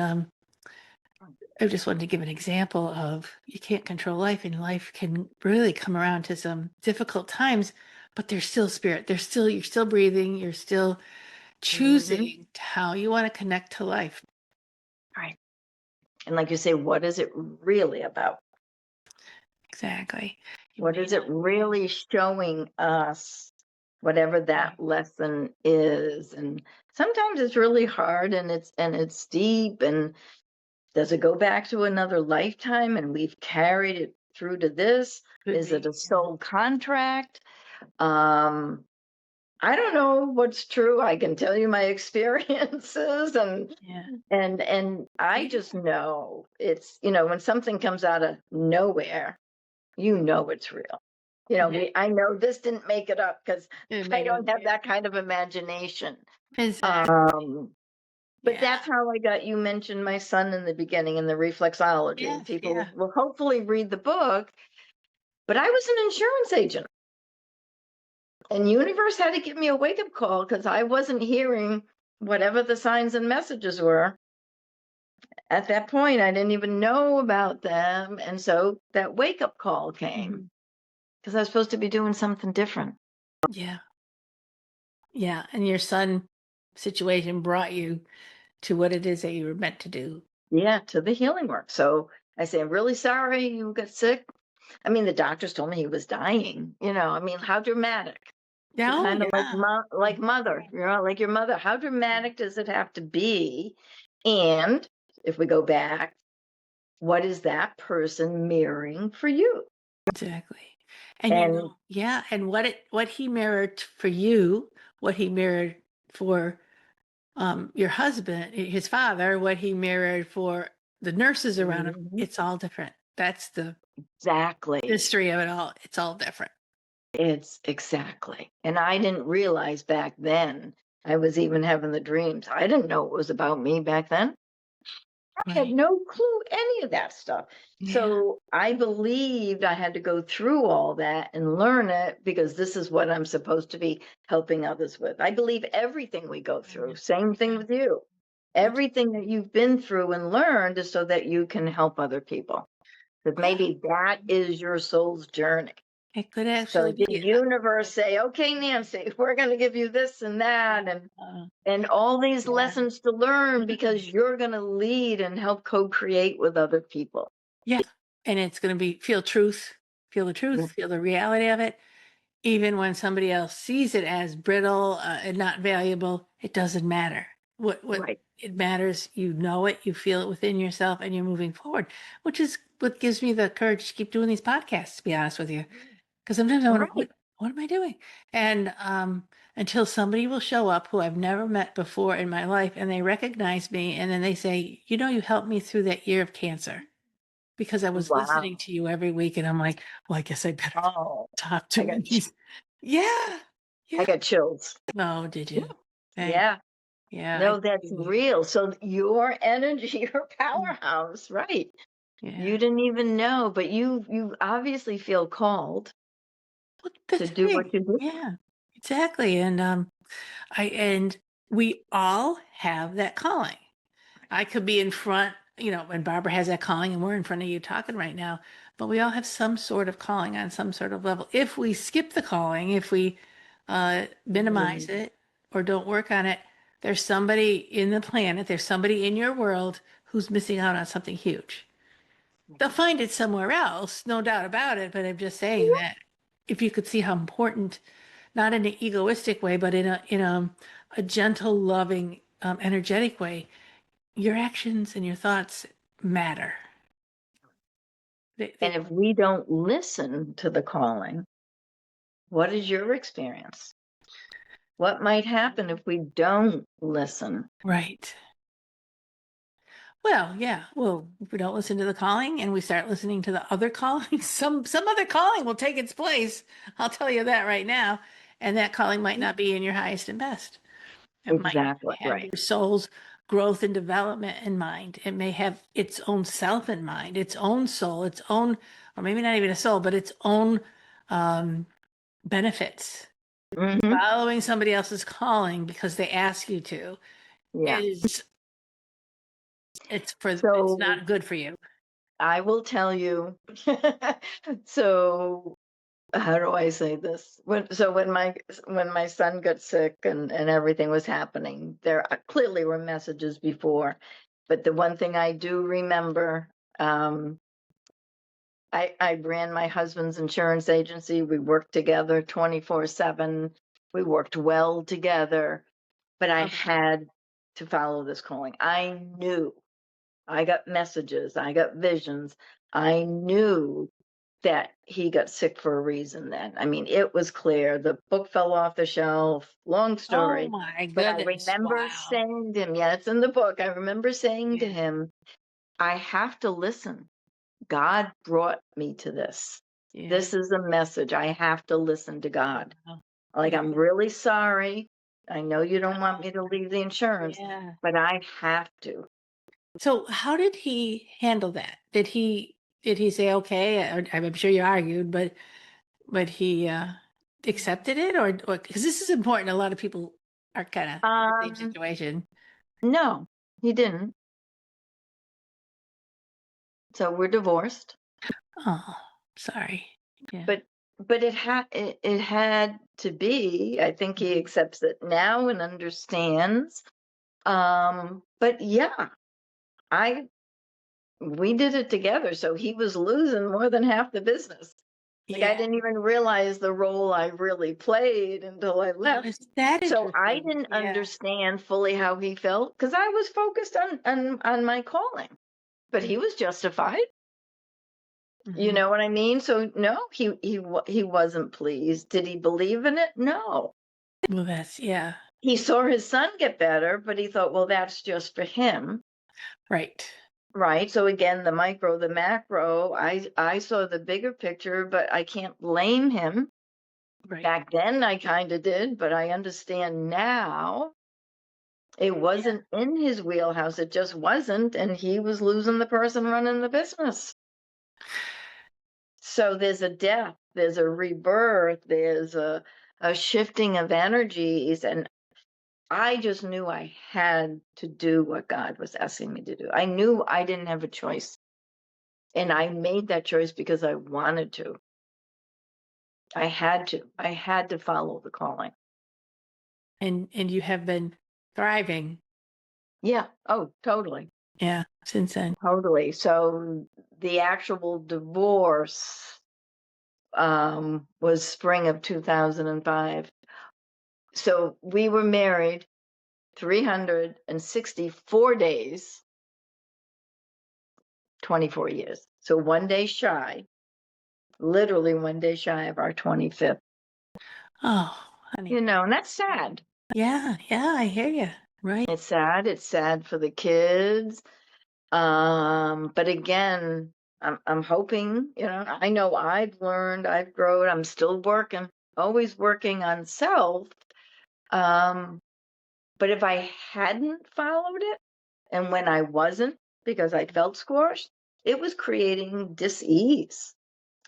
I just wanted to give an example of you can't control life, and life can really come around to some difficult times, but there's still spirit. There's still, you're still breathing, you're still Hmm. choosing how you want to connect to life. Right. And like you say, what is it really about? Exactly. You What may is it not, really showing us, whatever that lesson is? And sometimes it's really hard and it's deep. And does it go back to another lifetime and we've carried it through to this? could Is it be. a soul contract? Um, I don't know what's true. I can tell you my experiences Yeah. and I Yeah. just know it's, when something comes out of nowhere, it's real. Yeah. I know this didn't make it up because It I made it. don't have that kind of imagination. Exactly. Um, but Yeah. that's how I got, you mentioned my son in the beginning in the reflexology. Yes. People Yeah. will hopefully read the book, but I was an insurance agent and universe had to give me a wake up call because I wasn't hearing whatever the signs and messages were. At that point, I didn't even know about them. And so that wake up call came Mhm. because I was supposed to be doing something different. Yeah. Yeah. And your son situation brought you to what it is that you were meant to do. Yeah, to the healing work. So I say, I'm really sorry you got sick. I mean, the doctors told me he was dying. I mean, how dramatic. Oh, Kind of like yeah. like mother, like your mother. How dramatic does it have to be? And if we go back, what is that person mirroring for you? Exactly. And And yeah, and what he mirrored for you, what he mirrored for your husband, his father, what he mirrored for the nurses around him, Mhm. it's all different. That's the Exactly. history of it all. It's all different. It's exactly. And I didn't realize back then I was even having the dreams. I didn't know it was about me back then. I had Right. no clue any of that stuff. Yeah. So I believed I had to go through all that and learn it because this is what I'm supposed to be helping others with. I believe everything we go through, same thing Yeah. with you. Everything that you've been through and learned is so that you can help other people. Because Yeah. maybe that is your soul's journey. It could So actually did be. universe say, okay, Nancy, we're going to give you this and that Uh, and all these yeah. lessons to learn because you're going to lead and help co-create with other people. Yeah. And it's going to be feel the truth, Yeah. feel the reality of it. Even when somebody else sees it as brittle and not valuable, it doesn't matter. What Right. it matters, you know it, you feel it within yourself, and you're moving forward, which is what gives me the courage to keep doing these podcasts, to be honest with you. Because sometimes I wonder, Right. what am I doing? And until somebody will show up who I've never met before in my life and they recognize me and then they say, you helped me through that year of cancer because I was listening Wow. to you every week. And I'm like, well, I guess I better Oh, talk to I got these. Yeah. I Yeah. got chills. Oh, did Yeah. you? Thank Yeah. Yeah, I No, that's do. real. So your energy, your Mm, powerhouse, right? You yeah. didn't even know, but you obviously feel called Well, to that's the do what thing. you do. Yeah, exactly. And we all have that calling. I could be in front, when Barbara has that calling and we're in front of you talking right now, but we all have some sort of calling on some sort of level. If we skip the calling, if we minimize Mhm. it or don't work on it, there's somebody in the planet, there's somebody in your world who's missing out on something huge. They'll find it somewhere else, no doubt about it. But I'm just saying that if you could see how important, not in an egoistic way, but in a gentle, loving, energetic way, your actions and your thoughts matter. And if we don't listen to the calling, what is your experience? What might happen if we don't listen? Right. Well, yeah. Well, if we don't listen to the calling and we start listening to the other calling, some other calling will take its place. I'll tell you that right now. And that calling might not be in your highest and best. It might Exactly have right. your soul's growth and development in mind. It may have its own self in mind, its own soul, its own, or maybe not even a soul, but its own um, benefits. Hmm. Following somebody else's calling because they ask you to Yeah. is it's So not good for you. I will tell you. So how do I say this? When my son got sick and everything was happening, there clearly were messages before, but the one thing I do remember, um, I ran my husband's insurance agency. We worked together 24/7. We worked well together, but I Okay. had to follow this calling. I knew. I got messages, I got visions. I knew that he got sick for a reason then. I mean, it was clear. The book fell off the shelf. Long Oh story. my But I goodness. remember Wow. saying to him, yeah, it's in the book. I remember saying to Yeah. him, I have to listen. God brought me to this. Yeah. This is a message. I have to listen to God. Wow. Like, Yeah. I'm really sorry. I know you don't want Wow. me to leave the insurance, Yeah. but I have to. So how did he handle that? Did he say okay? I'm sure you argued, but he accepted it or because this is important. A lot of people are kind of in the same Um, situation. no, he didn't. So we're divorced. Oh, sorry. Yeah. But it had to be. I think he Mhm. accepts it now and understands. But yeah, I we did it together. So he was losing more than half the business. Like, I Yeah. didn't even realize the role I really played until I Well, left. it's that So I interesting. didn't Yeah. understand fully how he felt because I was focused on my calling. But he was justified. You Mm-hmm. know what I mean? So no, he wasn't pleased. Did he believe in it? No. Well, that's yeah. He saw his son get better, but he thought, well, that's just for him, Right. right? So again, the micro, the macro, I saw the bigger picture, but I can't blame him. Right. Back then I kind of did, but I understand now it Yeah. wasn't in his wheelhouse. It just wasn't, and he was losing the person running the business. So there's a death, there's a rebirth, there's a shifting of energies. And I just knew I had to do what God was asking me to do. I knew I didn't have a choice. And I made that choice because I wanted to. I had to. I had to follow the calling. And you have been thriving. Yeah. Oh, totally. Yeah. Since then. Totally. So the actual divorce was spring of 2005. So we were married 364 days, 24 years. So one day shy, literally one day shy of our 25th. Oh, honey. And that's sad. Yeah. Yeah. I hear you. Right. It's sad. It's sad for the kids. But again, I'm hoping, I know I've learned, I've grown, I'm still working, always working on self. Um, but if I hadn't followed it, and when I wasn't, because I felt squashed, it was creating dis-ease.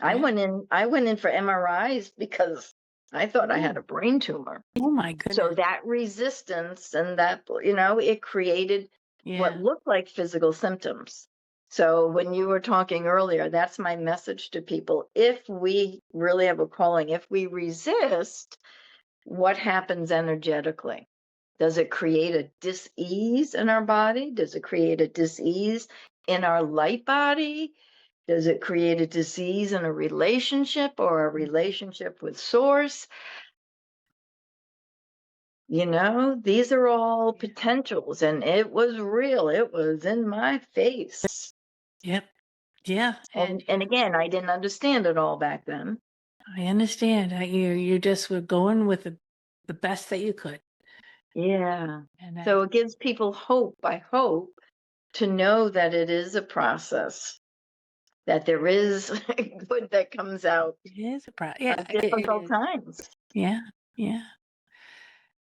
I Yeah. went in, I went in for MRIs because I thought I had Oh, a brain tumor. oh my So goodness. that resistance and that, it created what Yeah. looked like physical symptoms. So when you were talking earlier, that's my message to people. If we really have a calling, if we resist, what happens energetically? Does it create a dis-ease in our body? Does it create a dis-ease in our light body? Does it create a disease in a relationship or a relationship with source? These are all potentials, and it was real. It was in my face. Yep. Yeah. And again, I didn't understand it all back then. I understand. You just were going with the best that you could. Yeah. And So it gives people hope, I hope, to know that it is a process, that there is good that comes out it is a problem. Yeah. of It difficult is. times. Yeah. Yeah.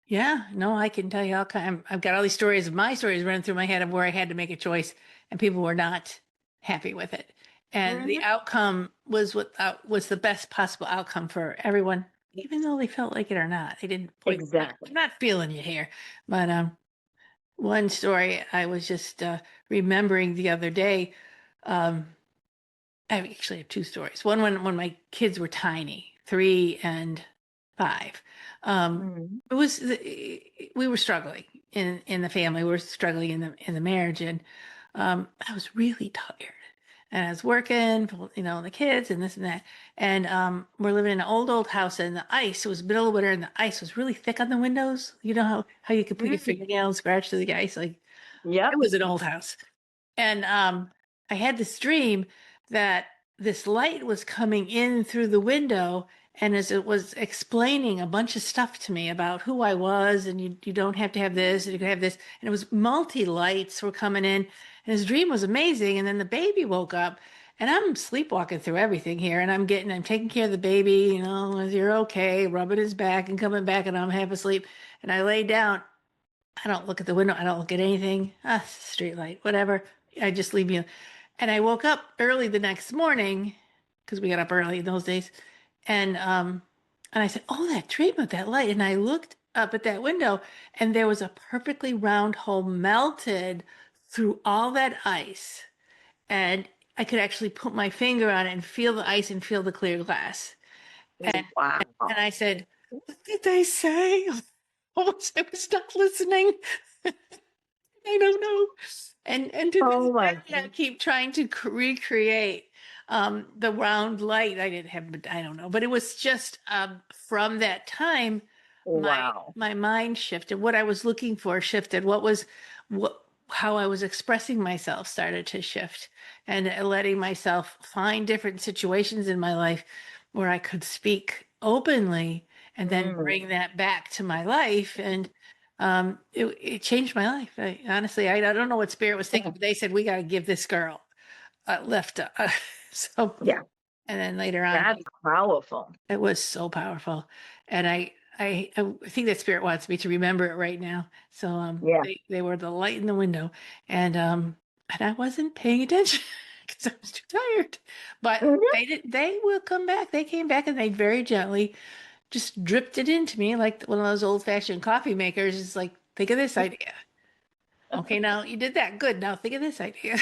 Yeah. No, I can tell you all kind. I've got all these stories of my stories running through my head of where I had to make a choice and people were not happy with it. And the Mhm. outcome was the best possible outcome for everyone, even though they felt like it or not. They didn't point, I'm Exactly. not feeling you here. But one story I was just remembering the other day. Um, I actually have two stories. One when my kids were tiny, 3 and 5. Mhm. It was we were struggling in the family. We were struggling in the marriage, and I was really tired. And I was working, the kids and this and that. And we're living in an old house, and the ice. It was middle of winter, and the ice was really thick on the windows. You know how you could put your Mm. fingernail and scratch through the ice, like it Yep. was an old house. And I had this dream that this light was coming in through the window. And as it was explaining a bunch of stuff to me about who I was, and you don't have to have this, and you can have this. And it was multi lights were coming in. And his dream was amazing. And then the baby woke up, and I'm sleepwalking through everything here. And I'm taking care of the baby, you're okay, rubbing his back and coming back, and I'm half asleep. And I lay down. I don't look at the window. I don't look at anything. Street light, whatever. I just leave you. And I woke up early the next morning because we got up early in those days. And I said, "Oh, that treatment, that light." And I looked up at that window, and there was a perfectly round hole melted through all that ice. And I could actually put my finger on it and feel the ice and feel the clear glass. And Wow. and I said, "What did they say?" I was not listening. I don't know. And to this Oh my day, I keep trying to recreate the round light. I didn't have, I don't know, but it was just from that time, Wow. my mind shifted. What I was looking for shifted. What how I was expressing myself started to shift, and letting myself find different situations in my life where I could speak openly and then Mm. bring that back to my life. And it changed my life. Honestly, I don't know what spirit was thinking, but they said we got to give this girl a lift. So, Yeah, and then later on, that's powerful. it was so powerful, and I think that spirit wants me to remember it right now. So Yeah. they were the light in the window, and I wasn't paying attention because I was too tired. But Mhm. they will come back. They came back, and they very gently just dripped it into me like one of those old fashioned coffee makers. It's like, think of this idea. Okay, now you did that. Good. Now think of this idea.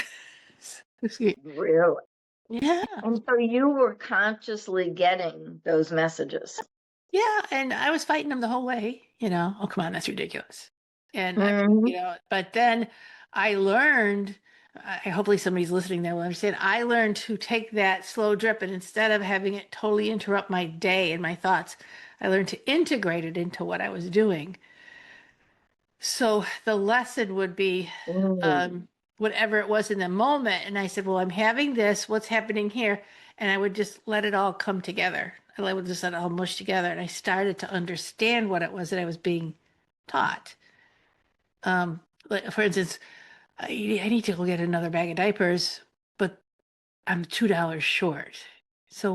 Really. Yeah. And so you were consciously getting those messages. Yeah. And I was fighting them the whole way. Oh, come on, that's ridiculous. And Mhm. but then I learned, hopefully somebody's listening that will understand. I learned to take that slow drip, and instead of having it totally interrupt my day and my thoughts, I learned to integrate it into what I was doing. So the lesson would be Mm. whatever it was in the moment. And I said, well, I'm having this. What's happening here? And I would just let it all come together. I would just let it all mush together. And I started to understand what it was that I was being taught. Like, for instance, I need to go get another bag of diapers, but I'm $2 short. So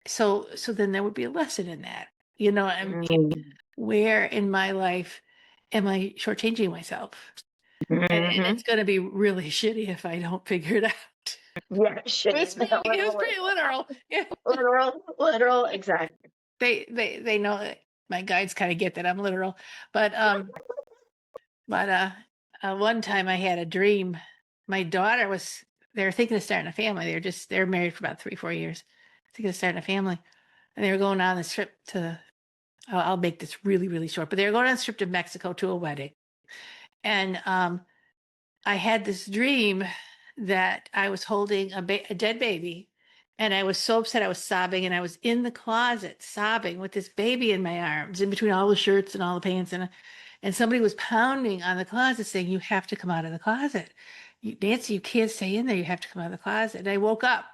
so then there would be a lesson in that. Mm. Where in my life am I shortchanging myself? And Mhm. it's going to be really shitty if I don't figure it out. Yeah, shitty. It was Literally. pretty literal. Yeah. Literal, exactly. They know that my guides kind of get that I'm literal. But one time I had a dream. My daughter was they were thinking of starting a family. They're married for about 3, 4 years. Thinking of starting a family. And they were going on this trip to I'll make this really, really short, but they were going on a trip to Mexico to a wedding. And I had this dream that I was holding a dead baby, and I was so upset. I was sobbing, and I was in the closet sobbing with this baby in my arms, in between all the shirts and all the pants, and somebody was pounding on the closet saying, "You have to come out of the closet. Nancy, you can't stay in there. You have to come out of the closet." And I woke up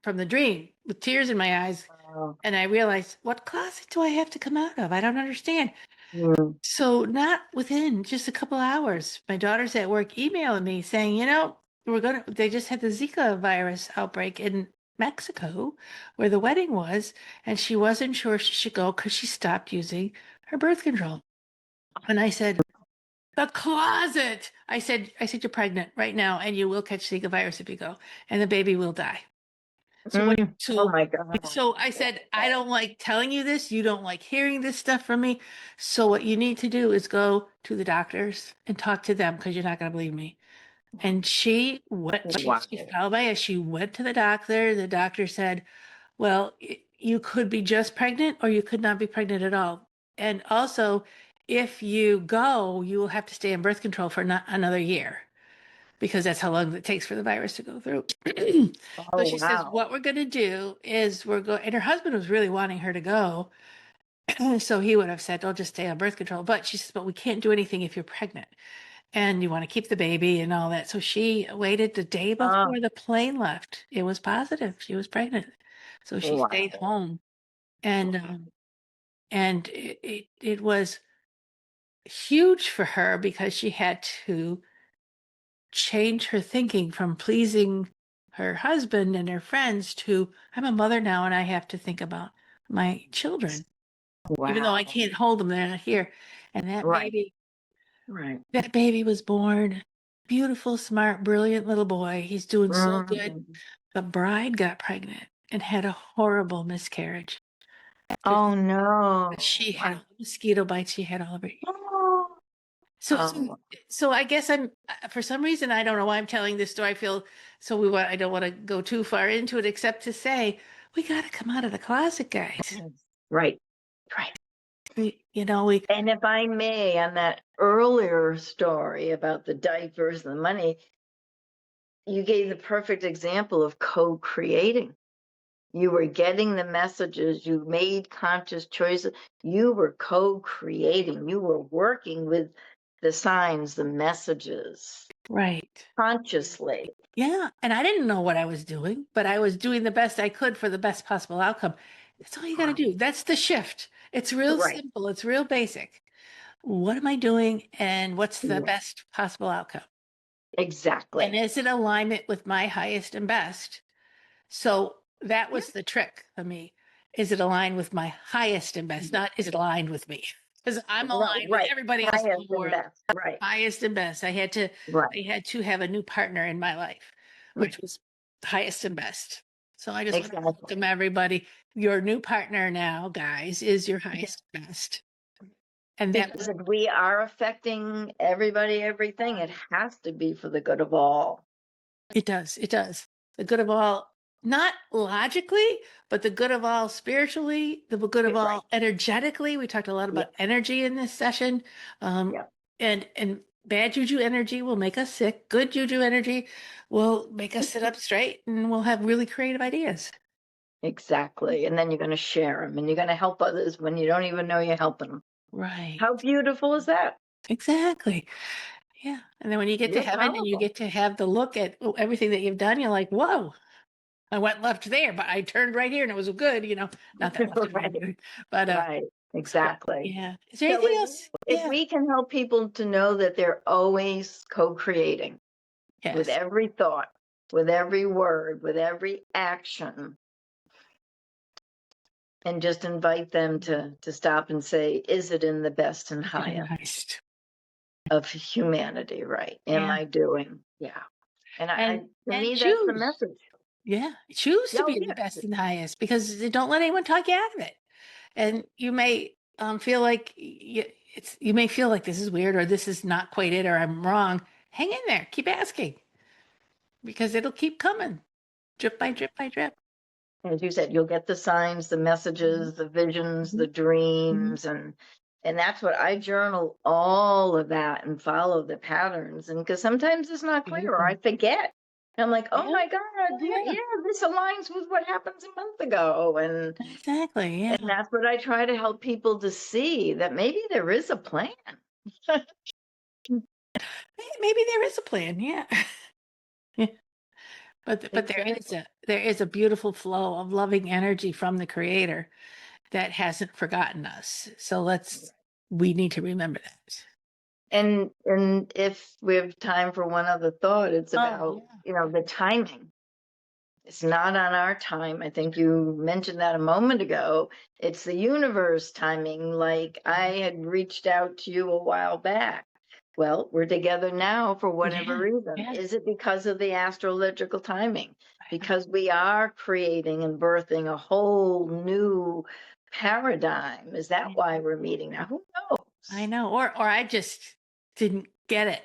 from the dream with tears in my eyes, Oh, and I realized, what closet do I have to come out of? I don't understand. mm, So not within just a couple hours, my daughter's at work emailing me saying, they just had the Zika virus outbreak in Mexico where the wedding was, and she wasn't sure she should go because she stopped using her birth control. And I said, the closet. I said, you're pregnant right now, and you will catch Zika virus if you go, and the baby will die. So what? oh So my God. so I said, I don't like telling you this. You don't like hearing this stuff from me. So what you need to do is go to the doctors and talk to them because you're not going to believe me. And she went. Wow. She fell by it. She went to the doctor. The doctor said, "Well, you could be just pregnant, or you could not be pregnant at all. And also, if you go, you will have to stay on birth control for not another year." Because that's how long it takes for the virus to go through. So Oh, she says, wow. what we're going to do is we're going, and her husband was really wanting her to go. So he would have said, "Oh, just stay on birth control." But she says, "But we can't do anything if you're pregnant and you want to keep the baby and all that." So she waited the day Oh, before the plane left. It was positive. She was pregnant. So she stayed wow. home. And it was huge for her because she had to change her thinking from pleasing her husband and her friends to, I'm a mother now and I have to think about my children, even though I Wow. can't hold them, they're not here. And Right. Right. that baby was born, beautiful, smart, brilliant little boy. He's doing so good. Mhm. The bride got pregnant and had a horrible miscarriage. But Oh, no. she had Wow. all the mosquito bites. She had all of it. Oh, So, so, oh, so I guess for some reason, I don't know why I'm telling this story. I feel I don't want to go too far into it, except to say, we got to come out of the closet, guys. right. Right. We, And if I may, on that earlier story about the diapers and the money, you gave the perfect example of co-creating. You were getting the messages, you made conscious choices, you were co-creating, you were working with the signs, the messages right. consciously. Yeah. And I didn't know what I was doing, but I was doing the best I could for the best possible outcome. That's all you got to do. That's the shift. It's real Right. simple. It's real basic. What am I doing and what's the Yeah, best possible outcome? And exactly. is it alignment with my highest and best? So that Yeah. was the trick for me. Is it aligned with my highest and best? Not is it aligned with me? Because I'm aligned with Right. everybody else in Highest the and world. best. Right. Highest and best. Right. I had to have a new partner in my life, which was highest and best. So I just want to Exactly. welcome everybody. Your new partner now, guys, is your highest and best. And that Because if we are affecting everybody, everything, it has to be for the good of all. it does. It does. The good of all, not logically, but the good of all spiritually, the good of Right. all energetically. We talked a lot Yeah. about energy in this session. Um, Yeah. and bad juju energy will make us sick. Good juju energy will make us sit up straight and we'll have really creative ideas. Exactly. And then you're going to share them and you're going to help others when you don't even know you're helping them. Right. How beautiful is that? Exactly. Yeah. And then when you get to You're heaven and you powerful. get to have the look at everything that you've done, you're like, whoa, I went left there, but I turned right here and it was good, not that left is very Right. good, but Right. Exactly. yeah. Is there So anything else? if Yeah. we can help people to know that they're always co-creating with Yes. every thought, with every word, with every action, and just invite them to stop and say, is it in the best and highest Nice. of humanity? Right. Am Yeah. I doing? Yeah. And I to And me, that's the choose. message. Yeah. Choose to Oh, be the yeah. best and highest because don't let anyone talk you out of it. And you may feel like you may feel like this is weird or this is not quite it or I'm wrong. Hang in there. Keep asking because it'll keep coming drip by drip by drip. as you said, you'll get the signs, the messages, the visions, the dreams, and that's what I journal, all of that, and follow the patterns. And because sometimes it's not clear, or I Beautiful. forget. And I'm like, oh Yeah. my God, Yeah. this aligns with what happens a month ago. Exactly. Yeah. And that's what I try to help people to see, that maybe there is a plan. Maybe there is a plan. Yeah. Yeah. But there is a beautiful flow of loving energy from the Creator that hasn't forgotten us. So we need to remember that. And if we have time for one other thought, it's Oh, about, the timing. It's not on our time. I think you mentioned that a moment ago. It's the universe timing. Like, I had reached out to you a while back. Well, we're together now for whatever reason. yeah. Is it because of the astrological timing? Because we are creating and birthing a whole new paradigm. Is that why we're meeting now? Who knows? I know. Or I just didn't get it.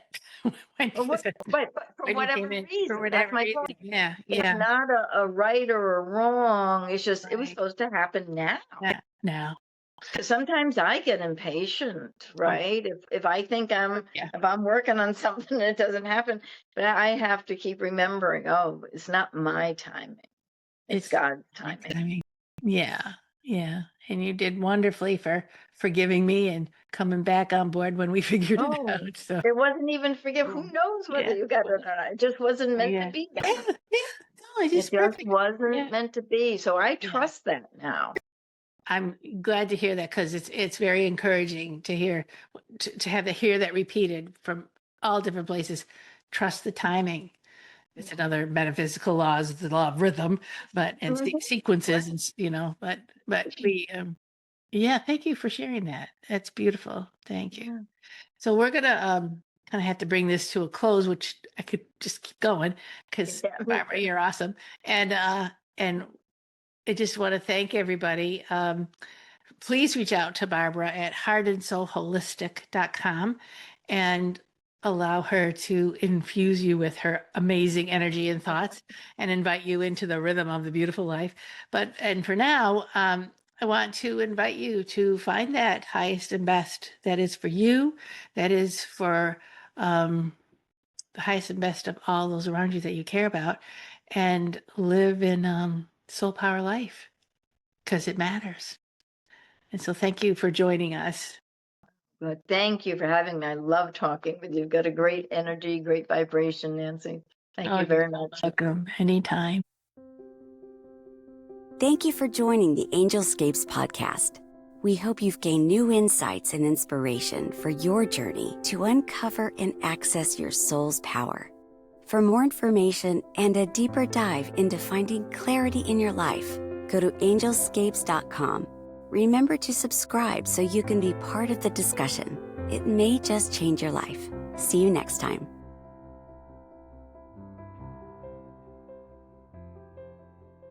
when you But said- for when you whatever came in, for reason, that's whatever my reason. point. Yeah. It's Yeah. not a right or a wrong. It's just, it was Right. supposed to happen now. Now. Because sometimes I get impatient, right? If I think Yeah. if I'm working on something and it doesn't happen, but I have to keep remembering, oh, it's not my timing. It's God's timing. I mean, yeah. Yeah. And you did wonderfully for forgiving me and coming back on board when we figured it Oh, out. So it wasn't even forgive. Who knows whether you got it or not? It just wasn't meant to be. Yeah. Yeah. No, it's It just just perfect. wasn't Yeah. meant to be. So I trust that now. I'm glad to hear that, because it's very encouraging to hear hear that repeated from all different places. Trust the timing. It's another metaphysical laws, the law of rhythm, and sequences, and but we yeah, thank you for sharing that. That's beautiful. Thank you. Yeah. So we're gonna kind of have to bring this to a close, which I could just keep going because Yeah. Barbara, you're awesome, and I just want to thank everybody. Please reach out to Barbara at heartandsoulholistic.com and allow her to infuse you with her amazing energy and thoughts and invite you into the rhythm of the beautiful life. And for now, I want to invite you to find that highest and best that is for you, that is for the highest and best of all those around you that you care about, and live in soul power life, because it matters. And so thank you for joining us. But thank you for having me. I love talking with you. You've got a great energy, great vibration, Nancy. Thank you very much. Welcome anytime. Thank you for joining the Angelscapes podcast. We hope you've gained new insights and inspiration for your journey to uncover and access your soul's power. For more information and a deeper dive into finding clarity in your life, go to angelscapes.com. Remember to subscribe so you can be part of the discussion. It may just change your life. See you next time.